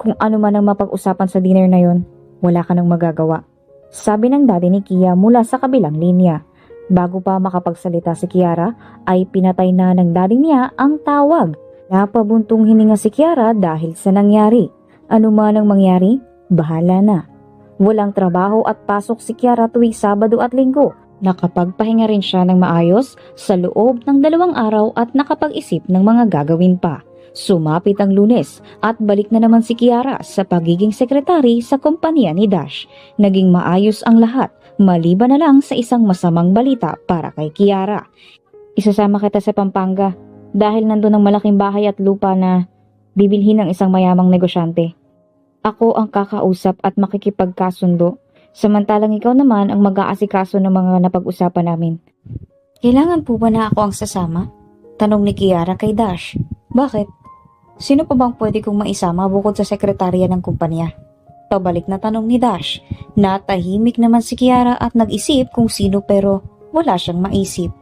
Kung ano man ang mapag-usapan sa dinner na yon, wala ka nang magagawa. Sabi ng daddy ni Kia mula sa kabilang linya. Bago pa makapagsalita si Kiara, ay pinatay na ng daddy niya ang tawag. Napabuntong hininga si Kiara dahil sa nangyari. Ano man ang mangyari, bahala na. Walang trabaho at pasok si Kiara tuwing Sabado at Linggo. Nakapagpahinga rin siya ng maayos sa loob ng 2 araw at nakapag-isip ng mga gagawin pa. Sumapit ang Lunes at balik na naman si Kiara sa pagiging sekretary sa kumpanya ni Dash. Naging maayos ang lahat. Maliban na lang sa isang masamang balita para kay Kiara. Isasama kita sa Pampanga dahil nandun ang malaking bahay at lupa na bibilhin ng isang mayamang negosyante. Ako ang kakausap at makikipagkasundo, samantalang ikaw naman ang mag-aasikaso ng mga napag-usapan namin. Kailangan po ba na ako ang sasama? Tanong ni Kiara kay Dash. Bakit? Sino pa bang pwede kong maisama bukod sa sekretarya ng kumpanya? Pabalik na tanong ni Dash. Natahimik naman si Kiara at nag-isip kung sino pero wala siyang maisip.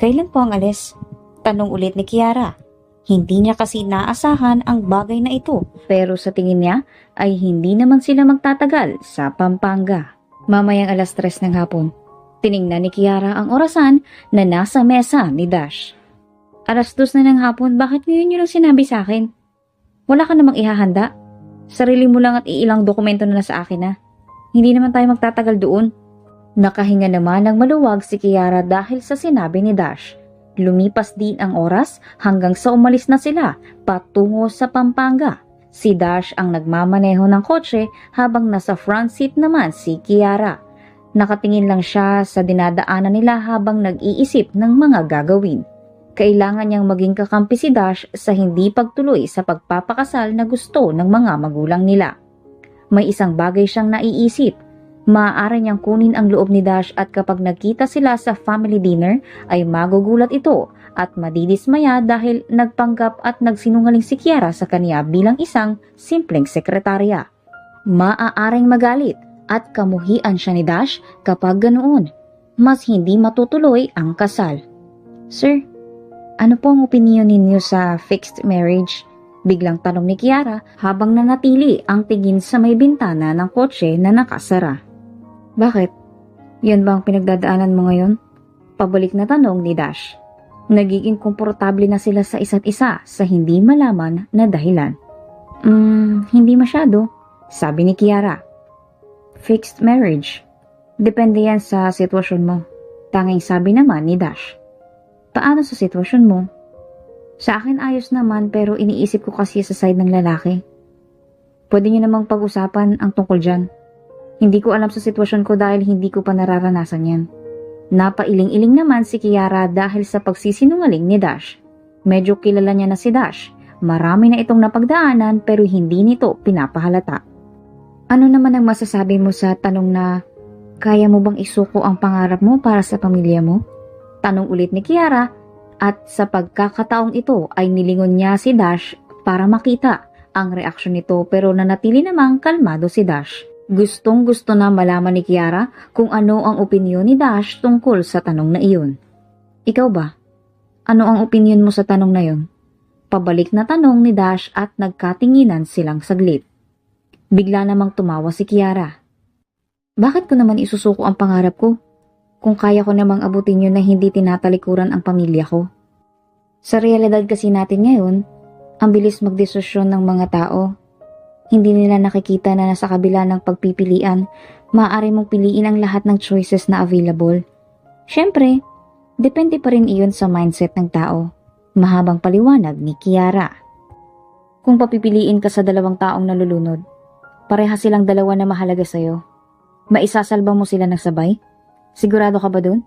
Kailan po ang alis? Tanong ulit ni Kiara. Hindi niya kasi naasahan ang bagay na ito pero sa tingin niya ay hindi naman sila magtatagal sa Pampanga. Mamayang 3:00 ng hapon. Tiningnan ni Kiara ang orasan na nasa mesa ni Dash. 2:00 na ng hapon, bakit ngayon nyo lang sinabi sa akin? Wala ka namang ihahanda? Sarili mo lang at iilang dokumento na sa akin na. Hindi naman tayo magtatagal doon. Nakahinga naman ng maluwag si Kiara dahil sa sinabi ni Dash. Lumipas din ang oras hanggang sa umalis na sila patungo sa Pampanga. Si Dash ang nagmamaneho ng kotse habang nasa front seat naman si Kiara. Nakatingin lang siya sa dinadaanan nila habang nag-iisip ng mga gagawin. Kailangan niyang maging kakampi si Dash sa hindi pagtuloy sa pagpapakasal na gusto ng mga magulang nila. May isang bagay siyang naiisip. Maaari niyang kunin ang loob ni Dash at kapag nagkita sila sa family dinner ay magugulat ito at madidismaya dahil nagpanggap at nagsinungaling si Kiara sa kanya bilang isang simpleng sekretarya. Maaaring magalit at kamuhian siya ni Dash kapag ganoon. Mas hindi matutuloy ang kasal. Sir, ano po ang opinion ninyo sa fixed marriage? Biglang tanong ni Kiara habang nanatili ang tingin sa may bintana ng kotse na nakasara. Bakit? Yun ba ang pinagdadaanan mo ngayon? Pabalik na tanong ni Dash. Nagiging komportable na sila sa isa't isa sa hindi malaman na dahilan. Hindi masyado, sabi ni Kiara. Fixed marriage. Depende yan sa sitwasyon mo. Tanging sabi naman ni Dash. Paano sa sitwasyon mo? Sa akin ayos naman pero iniisip ko kasi sa side ng lalaki. Pwede niyo namang pag-usapan ang tungkol dyan. Hindi ko alam sa sitwasyon ko dahil hindi ko pa nararanasan yan. Napailing-iling naman si Kiara dahil sa pagsisinungaling ni Dash. Medyo kilala niya na si Dash. Marami na itong napagdaanan pero hindi nito pinapahalata. Ano naman ang masasabi mo sa tanong na kaya mo bang isuko ang pangarap mo para sa pamilya mo? Tanong ulit ni Kiara at sa pagkakataong ito ay nilingon niya si Dash para makita ang reaksyon nito pero nanatili namang kalmado si Dash. Gustong-gusto na malaman ni Kiara kung ano ang opinyon ni Dash tungkol sa tanong na iyon. Ikaw ba? Ano ang opinyon mo sa tanong na iyon? Pabalik na tanong ni Dash at nagkatinginan silang saglit. Bigla namang tumawa si Kiara. Bakit ko naman isusuko ang pangarap ko? Kung kaya ko namang abutin yun na hindi tinatalikuran ang pamilya ko. Sa realidad kasi natin ngayon, ang bilis magdesisyon ng mga tao. Hindi nila nakikita na nasa kabila ng pagpipilian, maaari mong piliin ang lahat ng choices na available. Siyempre, depende pa rin iyon sa mindset ng tao. Mahabang paliwanag ni Kiara. Kung papipiliin ka sa dalawang taong nalulunod, pareha silang dalawa na mahalaga sa'yo. Maisasalba mo sila ng sabay? Sigurado ka ba dun?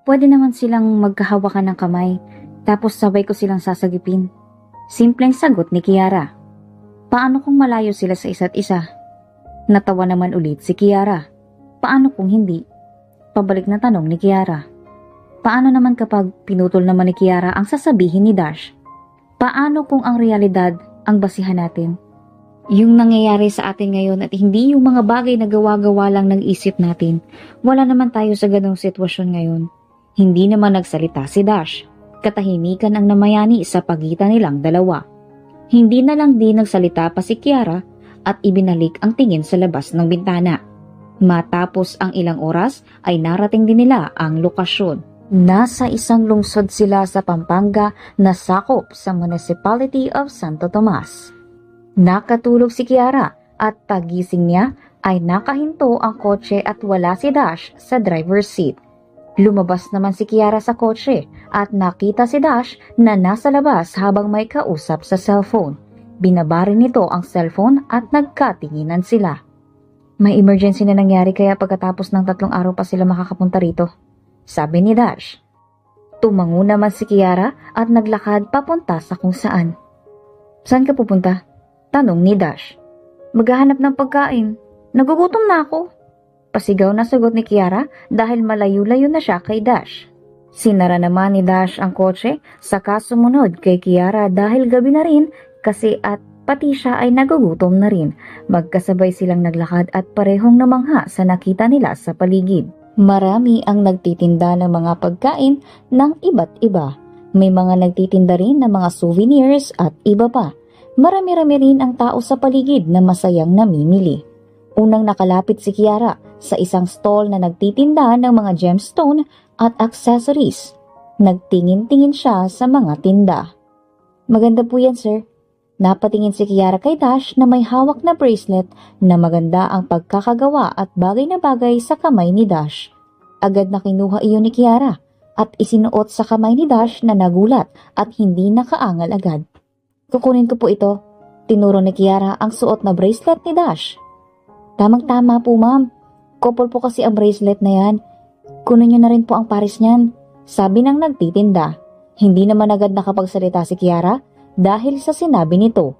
Pwede naman silang magkahawakan ng kamay, tapos sabay ko silang sasagipin. Simpleng sagot ni Kiara. Paano kung malayo sila sa isa't isa? Natawa naman ulit si Kiara. Paano kung hindi? Pabalik na tanong ni Kiara. Paano naman kapag pinutol naman ni Kiara ang sasabihin ni Dash? Paano kung ang realidad ang basihan natin? Yung nangyayari sa atin ngayon at hindi yung mga bagay na gawa-gawa lang ng isip natin. Wala naman tayo sa ganong sitwasyon ngayon. Hindi naman nagsalita si Dash. Katahimikan ang namayani sa pagitan nilang dalawa. Hindi na lang din nagsalita pa si Kiara at ibinalik ang tingin sa labas ng bintana. Matapos ang ilang oras ay narating din nila ang lokasyon. Nasa isang lungsod sila sa Pampanga na sakop sa Municipality of Santo Tomas. Nakatulog si Kiara at pagising niya ay nakahinto ang kotse at wala si Dash sa driver's seat. Lumabas naman si Kiara sa kotse at nakita si Dash na nasa labas habang may kausap sa cellphone. Binabari nito ang cellphone at nagkatinginan sila. May emergency na nangyari kaya pagkatapos ng 3 araw pa sila makakapunta rito, sabi ni Dash. Tumango naman si Kiara at naglakad papunta sa kung saan. Saan ka pupunta? Tanong ni Dash. Maghahanap ng pagkain. Nagugutom na ako. Pasigaw na sagot ni Kiara dahil malayo-layo na siya kay Dash. Sinara naman ni Dash ang kotse saka sumunod kay Kiara dahil gabi na rin kasi at pati siya ay nagugutom na rin. Magkasabay silang naglakad at parehong namangha sa nakita nila sa paligid. Marami ang nagtitinda ng mga pagkain ng iba't iba. May mga nagtitinda rin ng mga souvenirs at iba pa. Marami-rami rin ang tao sa paligid na masayang namimili. Unang nakalapit si Kiara sa isang stall na nagtitinda ng mga gemstone at accessories. Nagtingin-tingin siya sa mga tinda. Maganda po yan, sir. Napatingin si Kiara kay Dash na may hawak na bracelet na maganda ang pagkakagawa at bagay na bagay sa kamay ni Dash. Agad na kinuha iyon ni Kiara at isinuot sa kamay ni Dash na nagulat at hindi nakaangal agad. Kukunin ko po ito. Tinuro ni Kiara ang suot na bracelet ni Dash. Tamang-tama po, ma'am. Couple po kasi ang bracelet na yan. Kunin niyo na rin po ang pares niyan, sabi ng nagtitinda. Hindi naman agad nakapagsalita si Kiara dahil sa sinabi nito.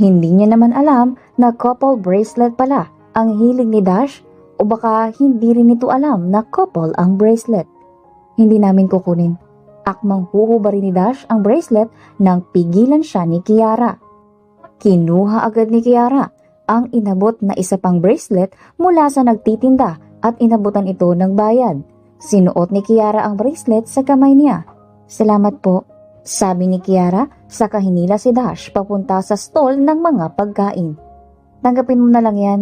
Hindi niya naman alam na couple bracelet pala ang hilig ni Dash o baka hindi rin ito alam na couple ang bracelet. Hindi namin kukunin. Akmang huhubarin ni Dash ang bracelet nang pigilan siya ni Kiara. Kinuha agad ni Kiara ang inabot na isa pang bracelet mula sa nagtitinda at inabutan ito ng bayad. Sinuot ni Kiara ang bracelet sa kamay niya. Salamat po, sabi ni Kiara saka hinila si Dash papunta sa stall ng mga pagkain. Tanggapin mo na lang yan.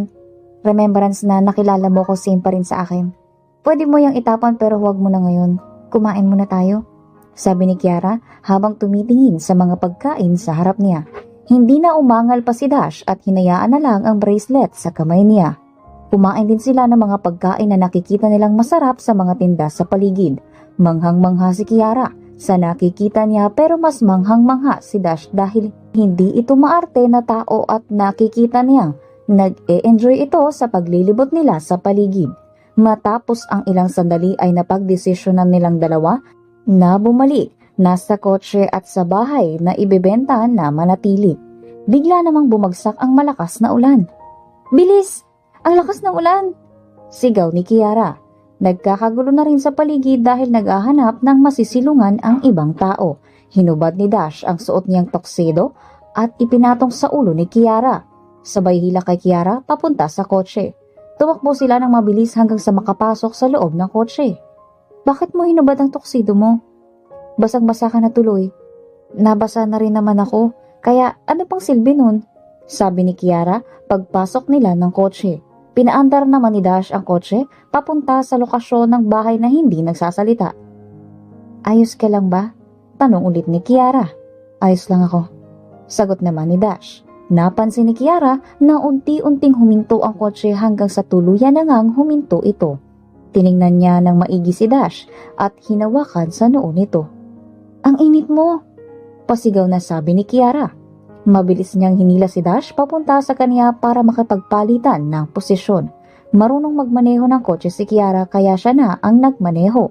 Remembrance na nakilala mo ko, same pa rin sa akin. Pwede mo yung itapon pero huwag mo na ngayon. Kumain muna tayo, sabi ni Kiara habang tumitingin sa mga pagkain sa harap niya. Hindi na umangal pa si Dash at hinayaan na lang ang bracelet sa kamay niya. Kumain din sila ng mga pagkain na nakikita nilang masarap sa mga tinda sa paligid. Manghang-mangha si Kiara sa nakikita niya pero mas manghang-mangha si Dash dahil hindi ito maarte na tao at nakikita niyang nag-e-enjoy ito sa paglilibot nila sa paligid. Matapos ang ilang sandali ay napagdesisyonan nilang dalawa na bumalik na sa kotse at sa bahay na ibebenta na manatili. Bigla namang bumagsak ang malakas na ulan. Bilis! Ang lakas ng ulan! Sigaw ni Kiara. Nagkakagulo na rin sa paligid dahil naghahanap ng masisilungan ang ibang tao. Hinubad ni Dash ang suot niyang tuxedo at ipinatong sa ulo ni Kiara. Sabay hila kay Kiara papunta sa kotse. Tumakbo sila ng mabilis hanggang sa makapasok sa loob ng kotse. Bakit mo hinubad ang tuxedo mo? Basang-basa ka na tuloy. Nabasa na rin naman ako, kaya ano pang silbi nun? Sabi ni Kiara pagpasok nila ng kotse. Pinaandar naman ni Dash ang kotse papunta sa lokasyon ng bahay na hindi nagsasalita. Ayos ka lang ba? Tanong ulit ni Kiara. Ayos lang ako, sagot naman ni Dash. Napansin ni Kiara na unti-unting huminto ang kotse hanggang sa tuluyan na ngang huminto ito. Tiningnan niya ng maigi si Dash at hinawakan sa noo nito. Ang init mo, pasigaw na sabi ni Kiara. Mabilis niyang hinila si Dash papunta sa kanya para makipagpalitan ng posisyon. Marunong magmaneho ng kotse si Kiara kaya siya na ang nagmaneho.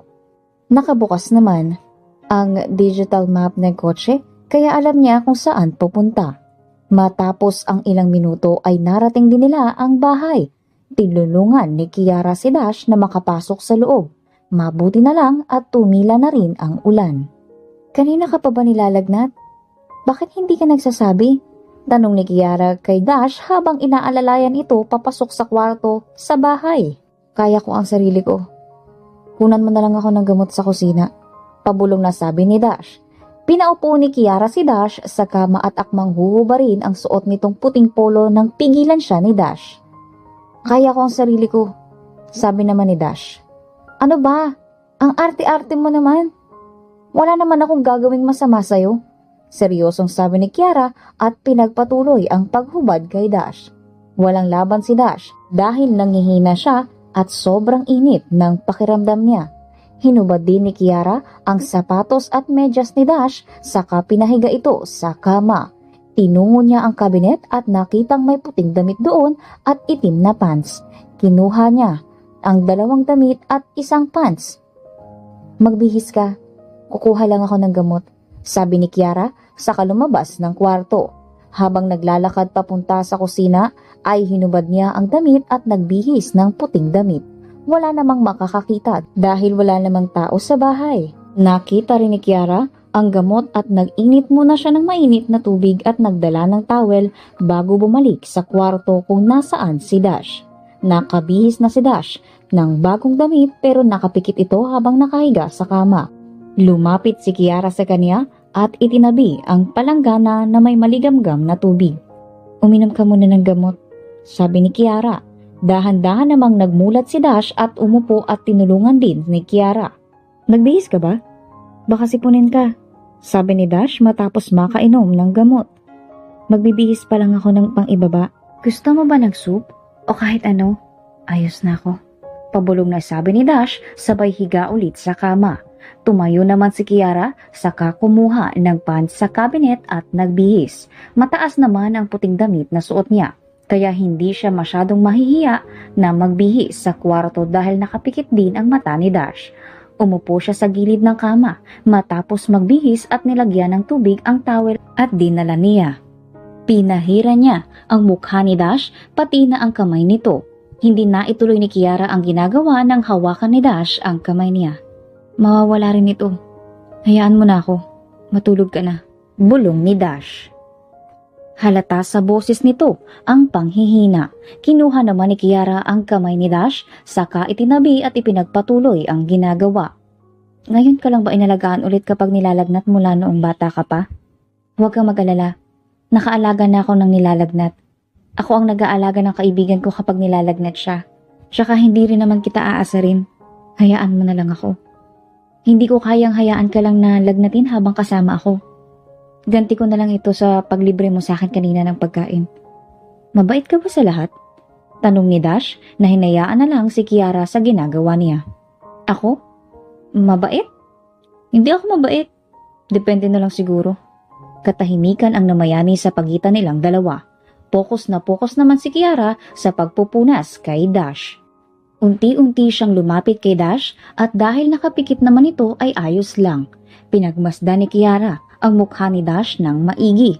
Nakabukas naman ang digital map ng kotse kaya alam niya kung saan pupunta. Matapos ang ilang minuto ay narating din nila ang bahay. Tinulungan ni Kiara si Dash na makapasok sa loob. Mabuti na lang at tumila na rin ang ulan. Kanina ka pa ba nilalagnat? Bakit hindi ka nagsasabi? Tanong ni Kiara kay Dash habang inaalalayan ito papasok sa kwarto sa bahay. Kaya ko ang sarili ko. Kunan mo na lang ako ng gamot sa kusina, pabulong na sabi ni Dash. Pinaupo ni Kiara si Dash sa kama at akmang huhubarin ang suot nitong puting polo nang pigilan siya ni Dash. Kaya ko ang sarili ko, sabi naman ni Dash. Ano ba? Ang arte-arte mo naman. Wala naman akong gagawing masama sa'yo. Seryosong sabi ni Kiara at pinagpatuloy ang paghubad kay Dash. Walang laban si Dash dahil nangihina siya at sobrang init ng pakiramdam niya. Hinubad din ni Kiara ang sapatos at medyas ni Dash saka pinahiga ito sa kama. Tinungo niya ang kabinet at nakitang may puting damit doon at itim na pants. Kinuha niya ang 2 damit at isang pants. Magbihis ka, kukuha lang ako ng gamot, sabi ni Kiara saka lumabas ng kwarto. Habang naglalakad papunta sa kusina ay hinubad niya ang damit at nagbihis ng puting damit. Wala namang makakakita dahil wala namang tao sa bahay. Nakita rin ni Kiara ang gamot at nag-init muna siya ng mainit na tubig at nagdala ng towel bago bumalik sa kwarto kung nasaan si Dash. Nakabihis na si Dash ng bagong damit pero nakapikit ito habang nakahiga sa kama. Lumapit si Kiara sa kanya at itinabi ang palanggana na may maligamgam na tubig. Uminom ka muna ng gamot, sabi ni Kiara. Dahan-dahan namang nagmulat si Dash at umupo at tinulungan din ni Kiara. Nagbihis ka ba? Baka sipunin ka, sabi ni Dash matapos makainom ng gamot. Magbibihis pa lang ako ng pang-ibaba. Gusto mo ba ng soup? O kahit ano? Ayos na ako. Pabulong na sabi ni Dash sabay higa ulit sa kama. Tumayo naman si Kiara saka kumuha ng pants sa cabinet at nagbihis. Mataas naman ang puting damit na suot niya. Kaya hindi siya masyadong mahihiya na magbihis sa kwarto dahil nakapikit din ang mata ni Dash. Umupo siya sa gilid ng kama matapos magbihis at nilagyan ng tubig ang towel at dinala niya. Pinahira niya ang mukha ni Dash pati na ang kamay nito. Hindi na ituloy ni Kiara ang ginagawa ng hawakan ni Dash ang kamay niya. Mawawala rin ito. Hayaan mo na ako. Matulog ka na. Bulong ni Dash. Halata sa boses nito ang panghihina. Kinuha naman ni Kiara ang kamay ni Dash, saka itinabi at ipinagpatuloy ang ginagawa. Ngayon ka lang ba inalagaan ulit kapag nilalagnat mula noong bata ka pa? Huwag kang mag-alala. Nakaalaga na ako ng nilalagnat. Ako ang nag-aalaga ng kaibigan ko kapag nilalagnat siya. Tsaka hindi rin naman kita aasarin. Hayaan mo na lang ako. Hindi ko kayang hayaan ka lang na lagnatin habang kasama ako. Ganti ko na lang ito sa paglibre mo sa akin kanina ng pagkain. Mabait ka ba sa lahat? Tanong ni Dash na hinayaan na lang si Kiara sa ginagawa niya. Ako? Mabait? Hindi ako mabait. Depende na lang siguro. Katahimikan ang namayani sa pagitan nilang dalawa. Pokus naman si Kiara sa pagpupunas kay Dash. Unti-unti siyang lumapit kay Dash at dahil nakapikit naman ito ay ayos lang. Pinagmasdan ni Kiara ang mukha ni Dash ng maigi.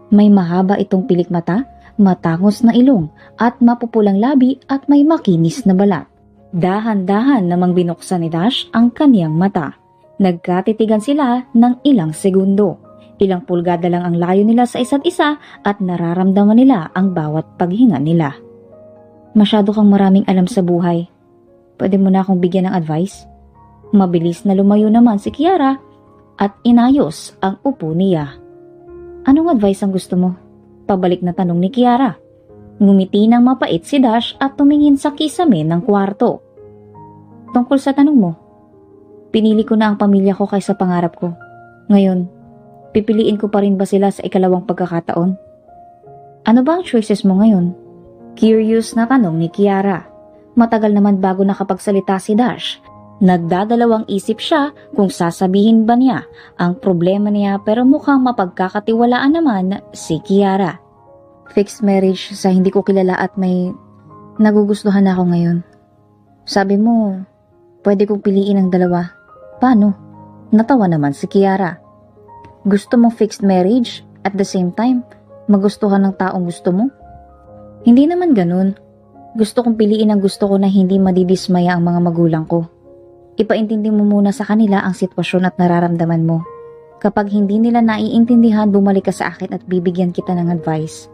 May mahaba itong pilik mata, matangos na ilong at mapupulang labi at may makinis na balat. Dahan-dahan namang binuksan ni Dash ang kaniyang mata. Nagkatitigan sila ng ilang segundo. Ilang pulgada lang ang layo nila sa isa't isa at nararamdaman nila ang bawat paghinga nila. Masyado kang maraming alam sa buhay. Pwede mo na akong bigyan ng advice? Mabilis na lumayo naman si Kiara at inayos ang upo niya. Anong advice ang gusto mo? Pabalik na tanong ni Kiara. Ngumiti ng mapait si Dash at tumingin sa kisame ng kwarto. Tungkol sa tanong mo, pinili ko na ang pamilya ko kaysa pangarap ko. Ngayon, pipiliin ko pa rin ba sila sa ikalawang pagkakataon? Ano ba ang choices mo ngayon? Curious na tanong ni Kiara. Matagal naman bago nakapagsalita si Dash. Nagdadalawang isip siya kung sasabihin ba niya ang problema niya pero mukhang mapagkakatiwalaan naman si Kiara. Fixed marriage sa hindi ko kilala at may nagugustuhan ako ngayon. Sabi mo, pwede kong piliin ang dalawa. Paano? Natawa naman si Kiara. Gusto mong fixed marriage at the same time magustuhan ng taong gusto mo? Hindi naman ganun. Gusto kong piliin ang gusto ko na hindi madidismaya ang mga magulang ko. Ipaintindi mo muna sa kanila ang sitwasyon at nararamdaman mo. Kapag hindi nila naiintindihan, bumalik ka sa akin at bibigyan kita ng advice.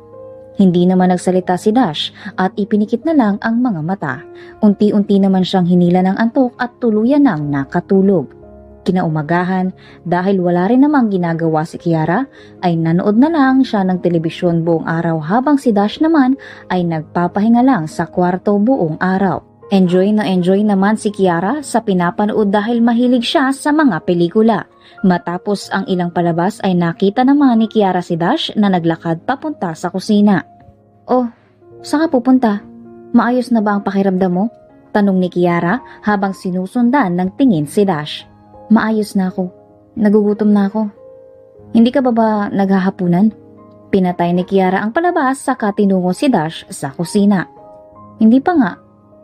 Hindi naman nagsalita si Dash at ipinikit na lang ang mga mata. Unti-unti naman siyang hinila ng antok at tuluyan nang nakatulog. Kinaumagahan, dahil wala rin namang ginagawa si Kiara, ay nanood na lang siya ng telebisyon buong araw habang si Dash naman ay nagpapahinga lang sa kwarto buong araw. Enjoy naman si Kiara sa pinapanood dahil mahilig siya sa mga pelikula. Matapos ang ilang palabas ay nakita naman ni Kiara si Dash na naglakad papunta sa kusina. Oh, saan ka pupunta? Maayos na ba ang pakiramdam mo? Tanong ni Kiara habang sinusundan ng tingin si Dash. Maayos na ako. Nagugutom na ako. Hindi ka ba naghahapunan? Pinatay ni Kiara ang palabas saka tinungo si Dash sa kusina. Hindi pa nga.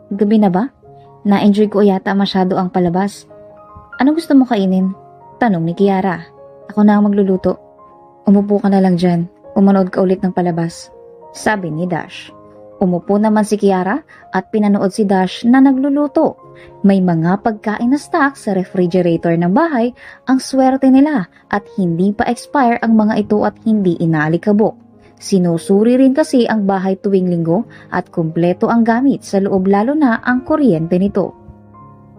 Gabi na ba? Na-enjoy ko yata masyado ang palabas. Ano gusto mo kainin? Tanong ni Kiara. Ako na ang magluluto. Umupo ka na lang dyan. Umanood ka ulit ng palabas. Sabi ni Dash. Umupo naman si Kiara at pinanood si Dash na nagluluto. May mga pagkain na stock sa refrigerator ng bahay. Ang swerte nila at hindi pa expire ang mga ito at hindi inaalikabok. Sinusuri rin kasi ang bahay tuwing linggo at kumpleto ang gamit sa loob lalo na ang kuryente nito.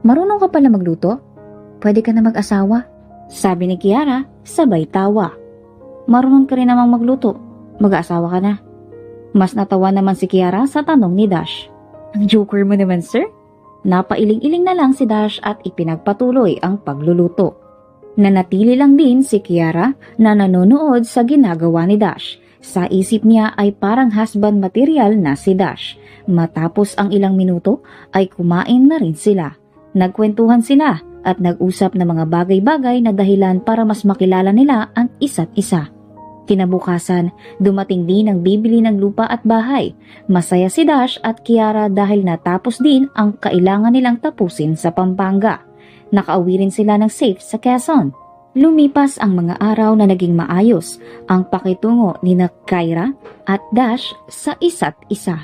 Marunong ka pala magluto? Pwede ka na mag-asawa? Sabi ni Kiara, sabay tawa. Marunong ka rin namang magluto. Mag-aasawa ka na. Mas natawa naman si Kiara sa tanong ni Dash. Ang joker mo naman, sir. Napailing-iling na lang si Dash at ipinagpatuloy ang pagluluto. Nanatili lang din si Kiara na nanonood sa ginagawa ni Dash. Sa isip niya ay parang husband material na si Dash. Matapos ang ilang minuto ay kumain na rin sila. Nagkwentuhan sila at nag-usap ng mga bagay-bagay na dahilan para mas makilala nila ang isa't isa. Kinabukasan, dumating din ang bibili ng lupa at bahay. Masaya si Dash at Kiara dahil natapos din ang kailangan nilang tapusin sa Pampanga. Nakauwi rin sila ng safe sa Quezon. Lumipas ang mga araw na naging maayos ang pakitungo ni Kyra at Dash sa isa't isa.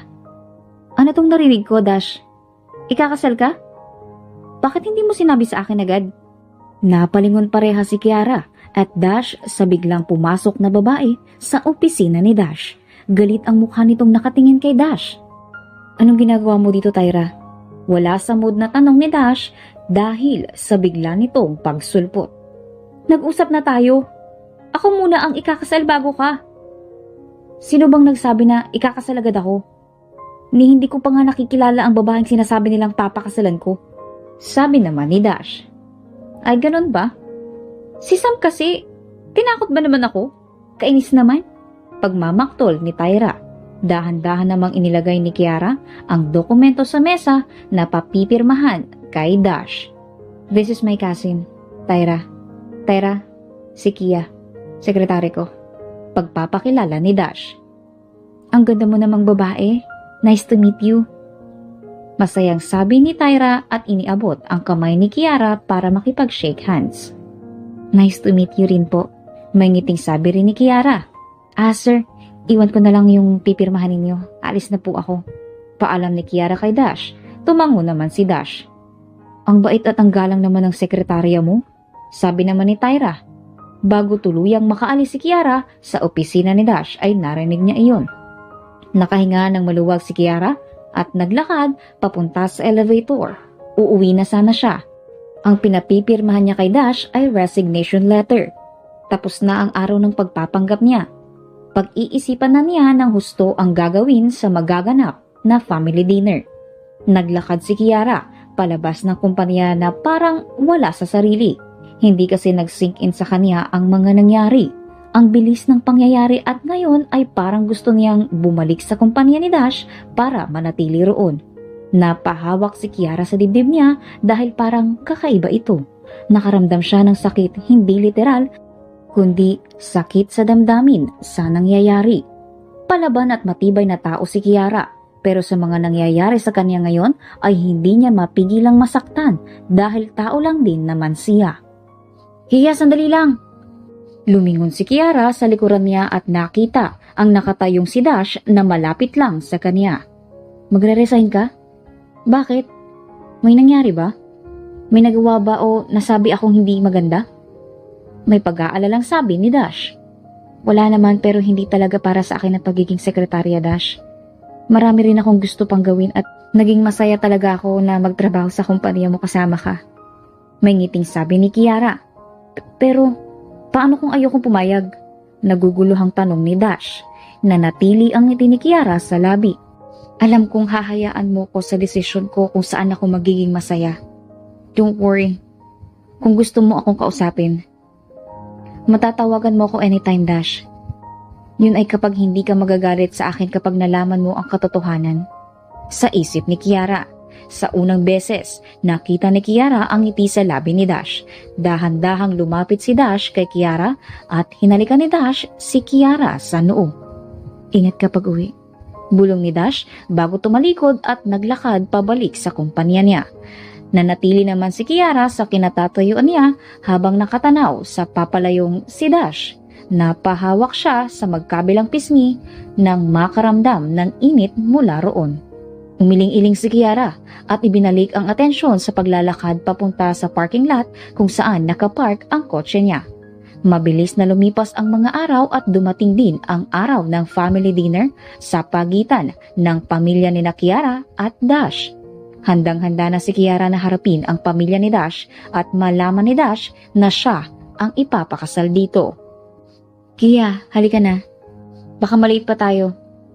Ano tong narinig ko, Dash? Ikakasal ka? Bakit hindi mo sinabi sa akin agad? Napalingon pareha si Kiara at Dash sa biglang pumasok na babae sa opisina ni Dash. Galit ang mukha nitong nakatingin kay Dash. Anong ginagawa mo dito, Tyra? Wala sa mood na tanong ni Dash dahil sa bigla nitong pagsulpot. Nag-usap na tayo. Ako muna ang ikakasal bago ka. Sino bang nagsabi na ikakasal agad ako? Ni hindi ko pa nga nakikilala ang babaeng sinasabi nilang papakasalan ko. Sabi naman ni Dash. Ay, ganun ba? Si Sam kasi, tinakot ba naman ako? Kainis naman. Pagmamaktol ni Tyra, dahan-dahan namang inilagay ni Kiara ang dokumento sa mesa na papipirmahan kay Dash. This is my cousin, Tyra. Tyra, si Kia, sekretary ko. Pagpapakilala ni Dash. Ang ganda mo namang babae. Nice to meet you. Masayang sabi ni Tyra at iniabot ang kamay ni Kiara para makipag-shake hands. Nice to meet you rin po. May ngiting sabi rin ni Kiara. Sir, iwan ko na lang yung pipirmahan ninyo. Alis na po ako. Paalam ni Kiara kay Dash. Tumango naman si Dash. Ang bait at ang galang naman ng sekretarya mo. Sabi naman ni Tyra. Bago tuluyang makaalis si Kiara sa opisina ni Dash ay narinig niya iyon. Nakahinga ng maluwag si Kiara at naglakad papunta sa elevator. Uuwi na sana siya. Ang pinapipirmahan niya kay Dash ay resignation letter. Tapos na ang araw ng pagpapanggap niya. Pag-iisipan na niya ng husto ang gagawin sa magaganap na family dinner. Naglakad si Kiara palabas ng kumpanya na parang wala sa sarili. Hindi kasi nag-sink in sa kanya ang mga nangyari. Ang bilis ng pangyayari at ngayon ay parang gusto niyang bumalik sa kumpanya ni Dash para manatili roon. Napahawak si Kiara sa dibdib niya dahil parang kakaiba ito. Nakaramdam siya ng sakit hindi literal, kundi sakit sa damdamin sa nangyayari. Palaban at matibay na tao si Kiara, pero sa mga nangyayari sa kanya ngayon ay hindi niya mapigilang masaktan dahil tao lang din naman siya. Hiya, sandali lang! Lumingon si Kiara sa likuran niya at nakita ang nakatayong si Dash na malapit lang sa kanya. Magre-resign ka? Bakit? May nangyari ba? May nagawa ba o nasabi akong hindi maganda? May pag-aalalang sabi ni Dash. Wala naman pero hindi talaga para sa akin ang pagiging sekretarya, Dash. Marami rin akong gusto pang gawin at naging masaya talaga ako na magtrabaho sa kumpanya mo kasama ka. May ngiting sabi ni Kiara. Pero paano kung ayokong pumayag? Naguguluhang tanong ni Dash. Nanatili ang ngiti ni Kiara sa labi. Alam kong hahayaan mo ko sa desisyon ko kung saan ako magiging masaya. Don't worry. Kung gusto mo akong kausapin, matatawagan mo ako anytime, Dash. Yun ay kapag hindi ka magagalit sa akin kapag nalaman mo ang katotohanan. Sa isip ni Kiara. Sa unang beses, nakita ni Kiara ang ngiti sa labi ni Dash. Dahan-dahang lumapit si Dash kay Kiara at hinalikan ni Dash si Kiara sa noo. Ingat ka pag-uwi. Bulong ni Dash bago tumalikod at naglakad pabalik sa kumpanya niya. Nanatili naman si Kiara sa kinatatayuan niya habang nakatanaw sa papalayong si Dash. Napahawak siya sa magkabilang pisngi nang makaramdam ng init mula roon. Umiling-iling si Kiara at ibinalik ang atensyon sa paglalakad papunta sa parking lot kung saan nakapark ang kotse niya. Mabilis na lumipas ang mga araw at dumating din ang araw ng family dinner sa pagitan ng pamilya ni Kiara at Dash. Handang-handa na si Kiara na harapin ang pamilya ni Dash at malaman ni Dash na siya ang ipapakasal dito. Kia, halika na. Baka maliit pa tayo.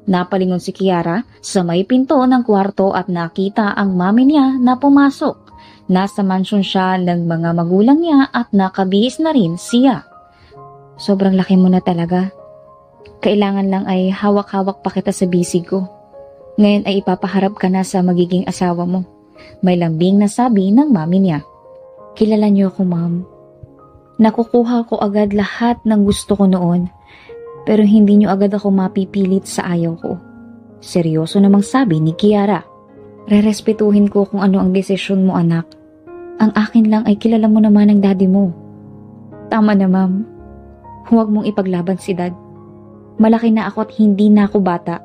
Napalingon si Kiara sa may pinto ng kwarto at nakita ang mami niya na pumasok. Nasa mansyon siya ng mga magulang niya at nakabihis na rin siya. Sobrang laki mo na talaga. Kailangan lang ay hawak-hawak pa kita sa bisig ko. Ngayon ay ipapaharap ka na sa magiging asawa mo. May lambing na sabi ng mami niya. Kilala niyo ako, ma'am. Nakukuha ko agad lahat ng gusto ko noon. Pero hindi niyo agad ako mapipilit sa ayaw ko. Seryoso namang sabi ni Kiara. Rerespetuhin ko kung ano ang desisyon mo, anak. Ang akin lang ay kilala mo naman ang daddy mo. Tama na, ma'am. Huwag mong ipaglaban si dad. Malaki na ako at hindi na ako bata.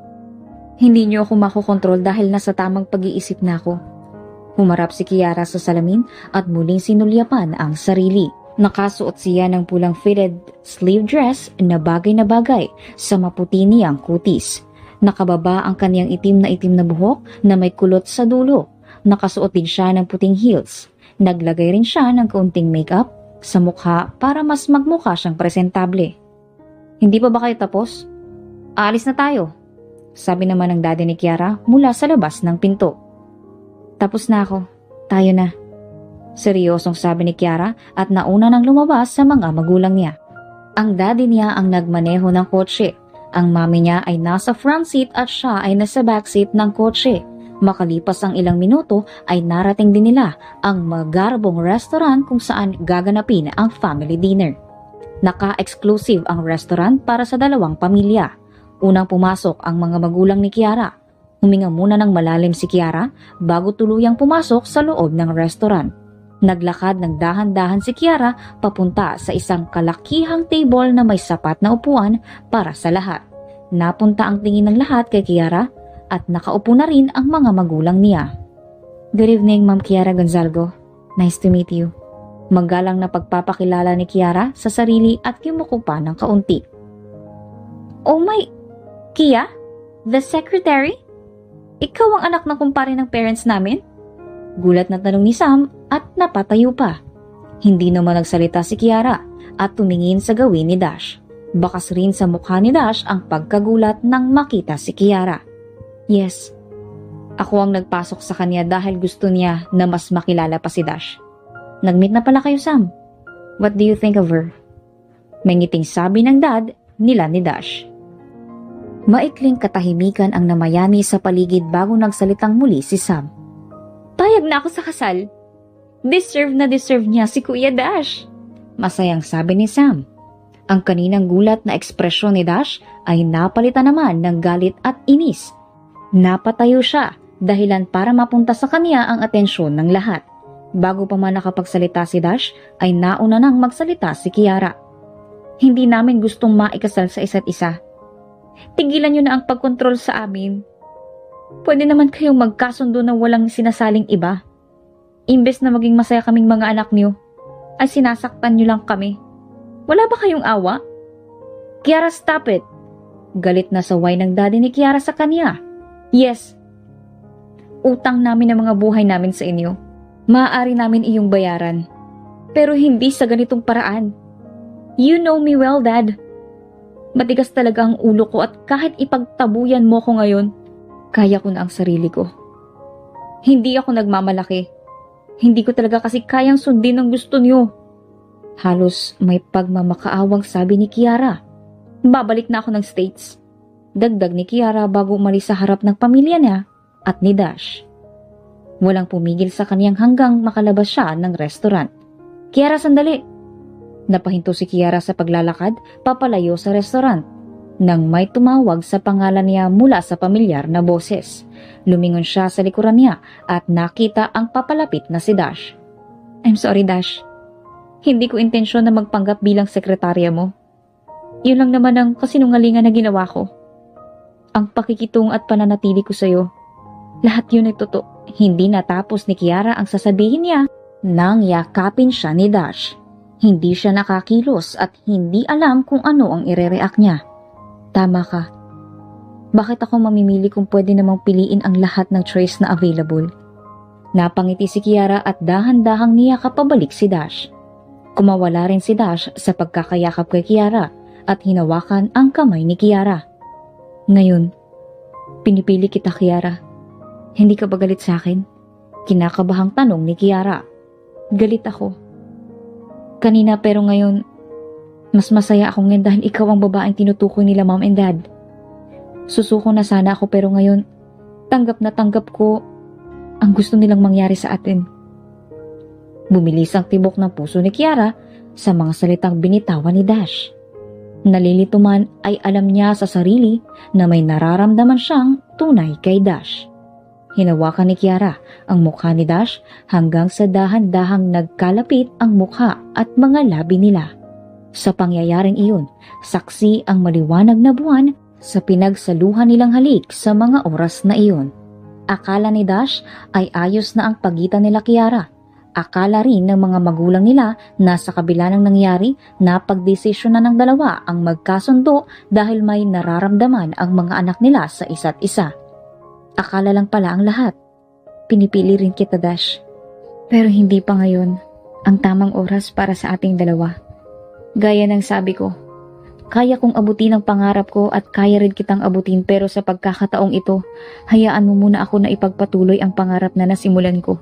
Hindi niyo ako makokontrol dahil nasa tamang pag-iisip na ako. Humarap si Kiara sa salamin at muling sinulyapan ang sarili. Nakasuot siya ng pulang fitted sleeve dress na bagay sa maputi niyang kutis. Nakababa ang kanyang itim na buhok na may kulot sa dulo. Nakasuot din siya ng puting heels. Naglagay rin siya ng kaunting makeup sa mukha para mas magmukha siyang presentable. Hindi pa ba kayo tapos? Aalis na tayo, sabi naman ng daddy ni Kiara mula sa labas ng pinto. Tapos na ako, tayo na. Seryosong sabi ni Kiara at nauna nang lumabas sa mga magulang niya. Ang daddy niya ang nagmaneho ng kotse. Ang mami niya ay nasa front seat at siya ay nasa back seat ng kotse. Makalipas ang ilang minuto ay narating din nila ang magarbong restaurant kung saan gaganapin ang family dinner. Naka-exclusive ang restaurant para sa dalawang pamilya. Unang pumasok ang mga magulang ni Kiara. Huminga muna ng malalim si Kiara bago tuluyang pumasok sa loob ng restaurant. Naglakad ng dahan-dahan si Kiara papunta sa isang kalakihang table na may sapat na upuan para sa lahat. Napunta ang tingin ng lahat kay Kiara at nakaupo na rin ang mga magulang niya. Good evening, Ma'am Kiara Gonzalgo. Nice to meet you. Magalang na pagpapakilala ni Kiara sa sarili at yumuko pa ng kaunti. Oh my, Kia? The secretary? Ikaw ang anak ng kumpare ng parents namin? Gulat na tanong ni Sam at napatayo pa. Hindi naman nagsalita si Kiara at tumingin sa gawin ni Dash. Bakas rin sa mukha ni Dash ang pagkagulat nang makita si Kiara. Yes, ako ang nagpasok sa kanya dahil gusto niya na mas makilala pa si Dash. Nag-meet na pala kayo, Sam. What do you think of her? May ngiting sabi ng dad nila ni Dash. Maikling katahimikan ang namayani sa paligid bago nagsalitang muli si Sam. Payag na ako sa kasal. Deserve na deserve niya si Kuya Dash. Masayang sabi ni Sam. Ang kaninang gulat na ekspresyon ni Dash ay napalitan naman ng galit at inis. Napatayo siya dahilan para mapunta sa kanya ang atensyon ng lahat. Bago pa man nakapagsalita si Dash ay nauna nang magsalita si Kiara. Hindi namin gustong maikasal sa isa't isa. Tigilan niyo na ang pagkontrol sa amin. Pwede naman kayong magkasundo na walang sinasaling iba. Imbes na maging masaya kaming mga anak niyo, ay sinasaktan niyo lang kami. Wala ba kayong awa? Kiara, stop it! Galit na saway ng daddy ni Kiara sa kanya. Yes, utang namin ang mga buhay namin sa inyo. Maaari namin iyong bayaran. Pero hindi sa ganitong paraan. You know me well, Dad. Matigas talaga ang ulo ko at kahit ipagtabuyan mo ko ngayon, kaya ko na ang sarili ko. Hindi ako nagmamalaki. Hindi ko talaga kasi kayang sundin ang gusto niyo. Halos may pagmamakaawang sabi ni Kiara. Babalik na ako ng States. Dagdag ni Kiara bago umalis sa harap ng pamilya niya at ni Dash. Walang pumigil sa kaniyang hanggang makalabas siya ng restaurant. Kiara, sandali! Napahinto si Kiara sa paglalakad papalayo sa restaurant. Nang may tumawag sa pangalan niya mula sa pamilyar na boses. Lumingon siya sa likuran niya at nakita ang papalapit na si Dash. I'm sorry, Dash. Hindi ko intensyon na magpanggap bilang sekretarya mo. Yun lang naman ang kasinungalingan na ginawa ko. Ang pakikitung at pananatili ko sa'yo. Lahat yun ay totoo. Hindi natapos ni Kiara ang sasabihin niya nang yakapin siya ni Dash. Hindi siya nakakilos at hindi alam kung ano ang ire-react niya. Tama ka. Bakit ako mamimili kung pwede namang piliin ang lahat ng choice na available? Napangiti si Kiara at dahan-dahang niyakap pabalik si Dash. Kumawala rin si Dash sa pagkakayakap kay Kiara at hinawakan ang kamay ni Kiara. Ngayon, Pinipili kita, Kiara. Hindi ka ba galit sa akin? Kinakabahang tanong ni Kiara. Galit ako. Kanina pero ngayon, mas masaya ako ngayon dahil ikaw ang babaeng tinutukoy nila mom and dad. Susuko na sana ako pero ngayon, tanggap na tanggap ko ang gusto nilang mangyari sa atin. Bumilis ang tibok ng puso ni Kiara sa mga salitang binitawan ni Dash. Nalilito man ay alam niya sa sarili na may nararamdaman siyang tunay kay Dash. Hinawakan ni Kiara ang mukha ni Dash hanggang sa dahan-dahang nagkalapit ang mukha at mga labi nila. Sa pangyayaring iyon, saksi ang maliwanag na buwan sa pinagsaluhan nilang halik sa mga oras na iyon. Akala ni Dash ay ayos na ang pagitan nila Kiara. Akala rin ng mga magulang nila na sa kabila ng nangyari, napagdesisyonan ng dalawa ang magkasundo dahil may nararamdaman ang mga anak nila sa isa't isa. Akala lang pala ang lahat. Pinipili rin kita, Dash. Pero hindi pa ngayon ang tamang oras para sa ating dalawa. Gaya ng sabi ko, kaya kong abutin ang pangarap ko at kaya rin kitang abutin pero sa pagkakataong ito, hayaan mo muna ako na ipagpatuloy ang pangarap na nasimulan ko.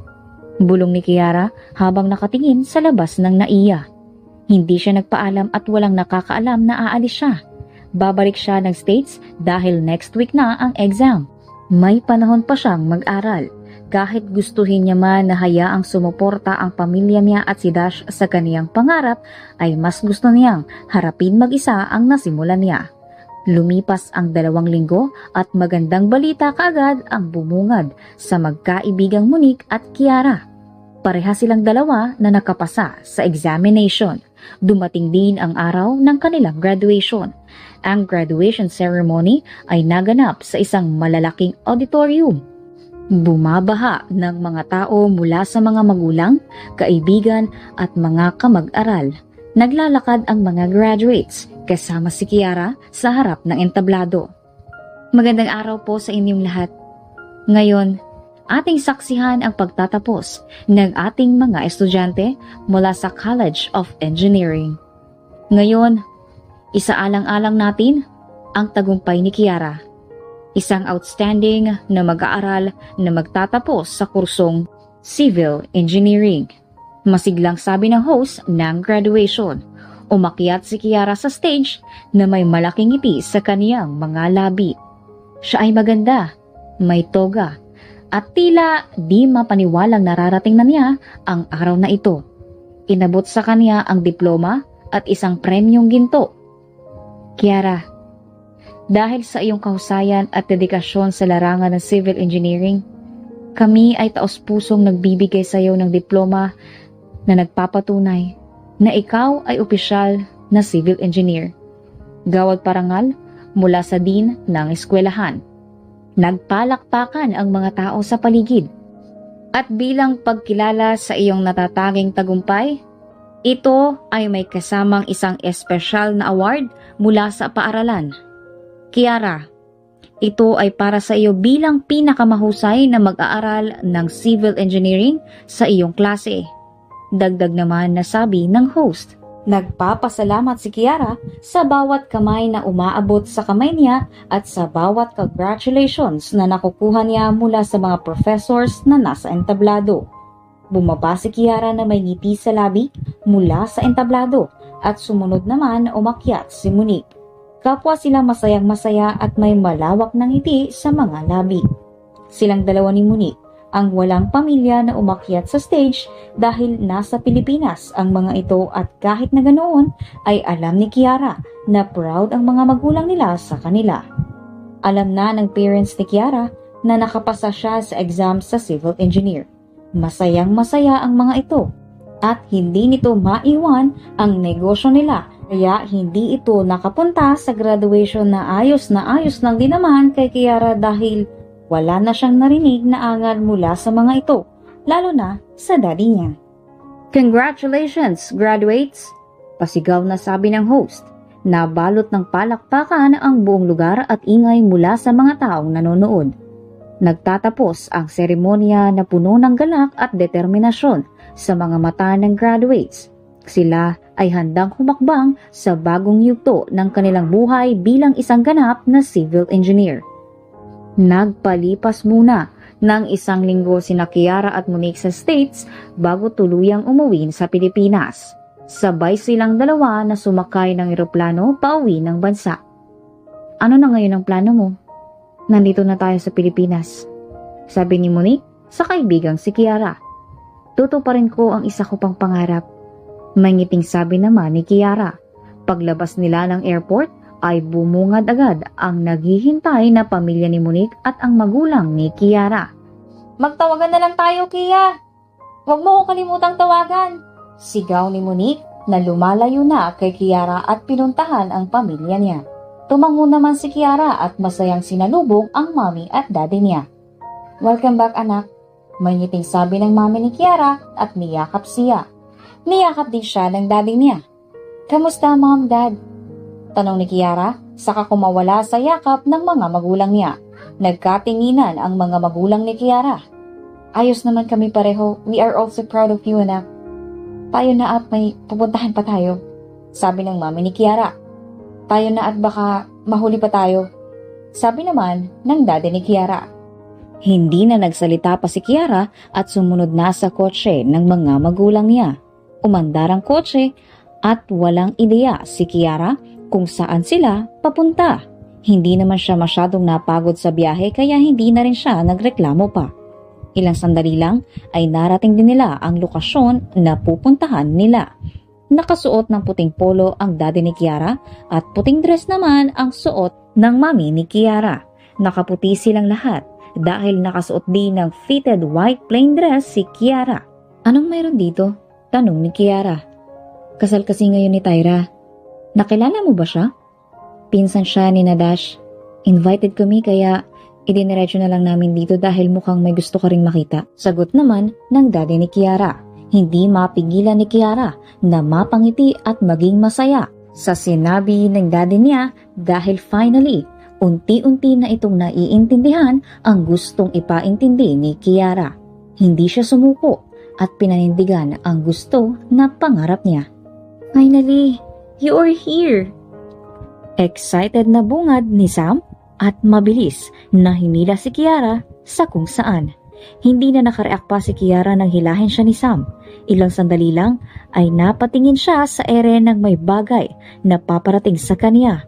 Bulong ni Kiara habang nakatingin sa labas ng NAIA. Hindi siya nagpaalam at walang nakakaalam na aalis siya. Babalik siya ng States dahil next week na ang exam. May panahon pa siyang mag-aral. Kahit gustuhin niya man na hayaang sumuporta ang pamilya niya at si Dash sa kaniyang pangarap, ay mas gusto niyang harapin mag-isa ang nasimulan niya. Lumipas ang 2 linggo at magandang balita kaagad ang bumungad sa magkaibigang Monique at Kiara. Pareha silang dalawa na nakapasa sa examination. Dumating din ang araw ng kanilang graduation. Ang graduation ceremony ay naganap sa isang malalaking auditorium. Bumabaha ng mga tao mula sa mga magulang, kaibigan at mga kamag-aral. Naglalakad ang mga graduates kasama si Kiara sa harap ng entablado. Magandang araw po sa inyong lahat. Ngayon, ating saksihan ang pagtatapos ng ating mga estudyante mula sa College of Engineering. Ngayon, isaalang-alang natin ang tagumpay ni Kiara. Isang outstanding na mag-aaral na magtatapos sa kursong Civil Engineering. Masiglang sabi ng host ng graduation. Umakyat si Kiara sa stage na may malaking ngiti sa kaniyang mga labi. Siya ay maganda, may toga, at tila di mapaniwalang nararating na niya ang araw na ito. Inabot sa kaniya ang diploma at isang premyong ginto. Kiara, dahil sa iyong kahusayan at dedikasyon sa larangan ng civil engineering, kami ay taos-pusong nagbibigay sa iyo ng diploma na nagpapatunay na ikaw ay opisyal na civil engineer. Gawad parangal mula sa dean ng eskwelahan. Nagpalakpakan ang mga tao sa paligid. At bilang pagkilala sa iyong natataging tagumpay, ito ay may kasamang isang espesyal na award mula sa paaralan. Kiara, ito ay para sa iyo bilang pinakamahusay na mag-aaral ng civil engineering sa iyong klase. Dagdag naman na sabi ng host. Nagpapasalamat si Kiara sa bawat kamay na umaabot sa kamay niya at sa bawat congratulations na nakukuha niya mula sa mga professors na nasa entablado. Bumaba si Kiara na may ngiti sa labi mula sa entablado at sumunod naman na umakyat si Monique. Kapwa sila masayang masaya at may malawak na ngiti sa mga labi. Silang dalawa ni Monique ang walang pamilya na umakyat sa stage dahil nasa Pilipinas ang mga ito at kahit na ganoon ay alam ni Kiara na proud ang mga magulang nila sa kanila. Alam na ng parents ni Kiara na nakapasa siya sa exam sa civil engineer. Masayang masaya ang mga ito at hindi nito maiwan ang negosyo nila kaya hindi ito nakapunta sa graduation na ayos lang din naman kay Kiara dahil wala na siyang narinig na angal mula sa mga ito, lalo na sa daddy niya. Congratulations, graduates! Pasigaw na sabi ng host. Nabalot ng palakpakan ang buong lugar at ingay mula sa mga taong nanonood. Nagtatapos ang seremonya na puno ng galak at determinasyon sa mga mata ng graduates. Sila ay handang humakbang sa bagong yugto ng kanilang buhay bilang isang ganap na civil engineer. Nagpalipas muna ng 1 linggo sina Kiara at Monique sa States bago tuluyang umuwi sa Pilipinas. Sabay silang dalawa na sumakay ng eroplano pauwi ng bansa. Ano na ngayon ang plano mo? Nandito na tayo sa Pilipinas, sabi ni Monique sa kaibigang si Kiara. Tutuparin ko ang isa ko pang pangarap. May ngiting sabi naman ni Kiara. Paglabas nila ng airport ay bumungad agad ang naghihintay na pamilya ni Monique at ang magulang ni Kiara. Magtawagan na lang tayo, Kia. Huwag mo ko kalimutang tawagan. Sigaw ni Monique na lumalayo na kay Kiara at pinuntahan ang pamilya niya. Tumango naman si Kiara at masayang sinalubong ang mommy at daddy niya. Welcome back, anak. May ngiting sabi ng mami ni Kiara at niyakap siya. Niyakap din siya ng daddy niya. Kamusta, mom, dad? Tanong ni Kiara, saka kumawala sa yakap ng mga magulang niya. Nagkatinginan ang mga magulang ni Kiara. Ayos naman kami pareho. We are also proud of you, anak. Tayo na at may pupuntahan pa tayo, sabi ng mami ni Kiara. Tayo na at baka mahuli pa tayo, sabi naman ng daddy ni Kiara. Hindi na nagsalita pa si Kiara at sumunod na sa kotse ng mga magulang niya. Umandar ang kotse at walang ideya si Kiara kung saan sila papunta. Hindi naman siya masyadong napagod sa biyahe kaya hindi na rin siya nagreklamo pa. Ilang sandali lang ay narating din nila ang lokasyon na pupuntahan nila. Nakasuot ng puting polo ang daddy ni Kiara at puting dress naman ang suot ng mami ni Kiara. Nakaputi silang lahat dahil nakasuot din ng fitted white plain dress si Kiara. Anong mayroon dito? Tanong ni Kiara. Kasal kasi ngayon ni Tyra. Nakilala mo ba siya? Pinsan siya ni Nadash. Invited kami kaya idiniretso na lang namin dito dahil mukhang may gusto ka ring makita. Sagot naman ng daddy ni Kiara. Hindi mapigilan ni Kiara na mapangiti at maging masaya sa sinabi ng daddy niya dahil finally, unti-unti na itong naiintindihan ang gustong ipaintindi ni Kiara. Hindi siya sumuko at pinanindigan ang gusto na pangarap niya. Finally, you are here! Excited na bungad ni Sam at mabilis na hinila si Kiara sa kung saan. Hindi na nakareact pa si Kiara nang hilahin siya ni Sam. Ilang sandali lang ay napatingin siya sa ere ng may bagay na paparating sa kanya.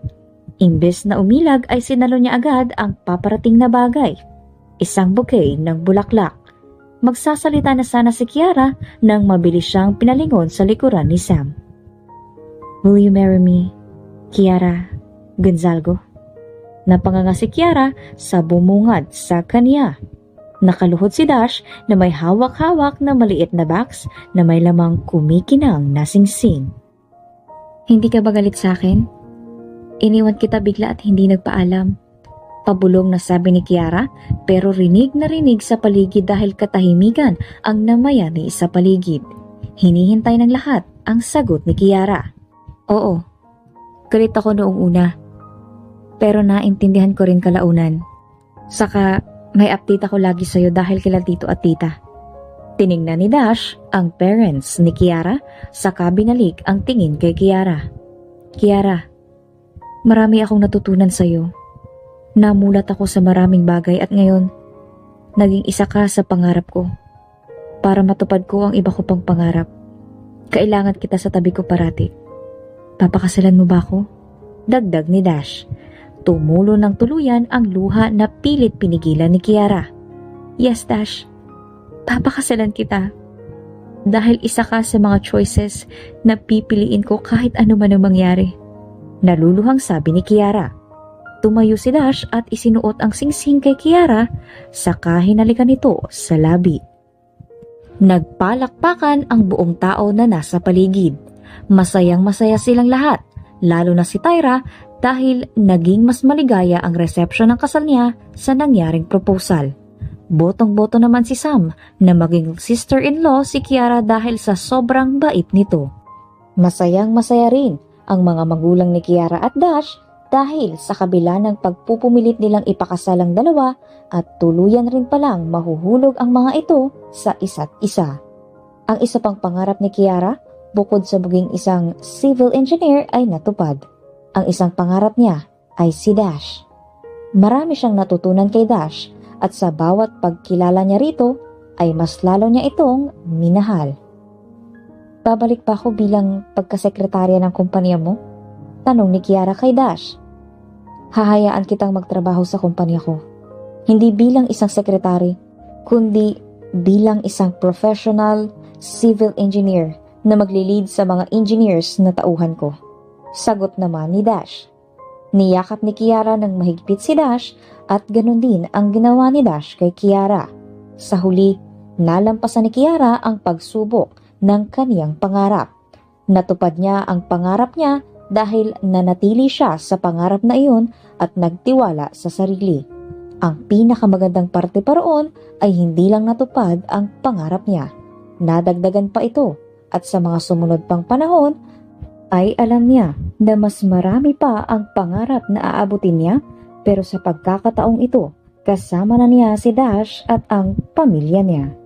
Imbes na umilag ay sinalo niya agad ang paparating na bagay. Isang bouquet ng bulaklak. Magsasalita na sana si Kiara nang mabilis siyang pinalingon sa likuran ni Sam. Will you marry me, Kiara Gonzalgo? Napanganga si Kiara sa bumungad sa kanya. Nakaluhod si Dash na may hawak-hawak na maliit na box na may lamang kumikinang na singsing. Hindi ka ba galit sa akin? Iniwan kita bigla at hindi nagpaalam. Pabulong na sabi ni Kiara pero rinig na rinig sa paligid dahil katahimikan ang namayani sa paligid. Hinihintay ng lahat ang sagot ni Kiara. Oo, galit ako noong una. Pero naintindihan ko rin kalaunan. Saka may update ako lagi sa'yo dahil kila tito at tita. Tiningnan ni Dash ang parents ni Kiara saka binalik ang tingin kay Kiara. Kiara, marami akong natutunan sa'yo. Namulat ako sa maraming bagay at ngayon, naging isa ka sa pangarap ko. Para matupad ko ang iba ko pang pangarap, kailangan kita sa tabi ko parati. Papakasalan mo ba ako? Dagdag ni Dash. Tumulo ng tuluyan ang luha na pilit pinigilan ni Kiara. Yes, Dash. Papakasalan kita. Dahil isa ka sa mga choices na pipiliin ko kahit ano man ang mangyari. Naluluhang sabi ni Kiara. Tumayo si Dash at isinuot ang singsing kay Kiara saka hinalikan nito sa labi. Nagpalakpakan ang buong tao na nasa paligid. Masayang masaya silang lahat, lalo na si Tyra dahil naging mas maligaya ang reception ng kasal niya sa nangyaring proposal. Botong-boto naman si Sam na maging sister-in-law si Kiara dahil sa sobrang bait nito. Masayang masaya rin ang mga magulang ni Kiara at Dash dahil sa kabila ng pagpupumilit nilang ipakasal ang dalawa at tuluyan rin palang mahuhulog ang mga ito sa isa't isa. Ang isa pang pangarap ni Kiara, bukod sa maging isang civil engineer ay natupad. Ang isang pangarap niya ay si Dash. Marami siyang natutunan kay Dash at sa bawat pagkilala niya rito ay mas lalo niya itong minahal. Babalik pa ako bilang pagkasekretarya ng kumpanya mo? Tanong ni Kiara kay Dash. Hahayaan kitang magtrabaho sa kumpanya ko. Hindi bilang isang sekretary, kundi bilang isang professional civil engineer na maglilid sa mga engineers na tauhan ko. Sagot naman ni Dash. Niyakap ni Kiara ng mahigpit si Dash at ganun din ang ginawa ni Dash kay Kiara. Sa huli, nalampasan ni Kiara ang pagsubok ng kaniyang pangarap. Natupad niya ang pangarap niya dahil nanatili siya sa pangarap na iyon at nagtiwala sa sarili. Ang pinakamagandang parte pa roon ay hindi lang natupad ang pangarap niya. Nadagdagan pa ito at sa mga sumunod pang panahon ay alam niya na mas marami pa ang pangarap na aabutin niya, pero sa pagkakataong ito, kasama na niya si Dash at ang pamilya niya.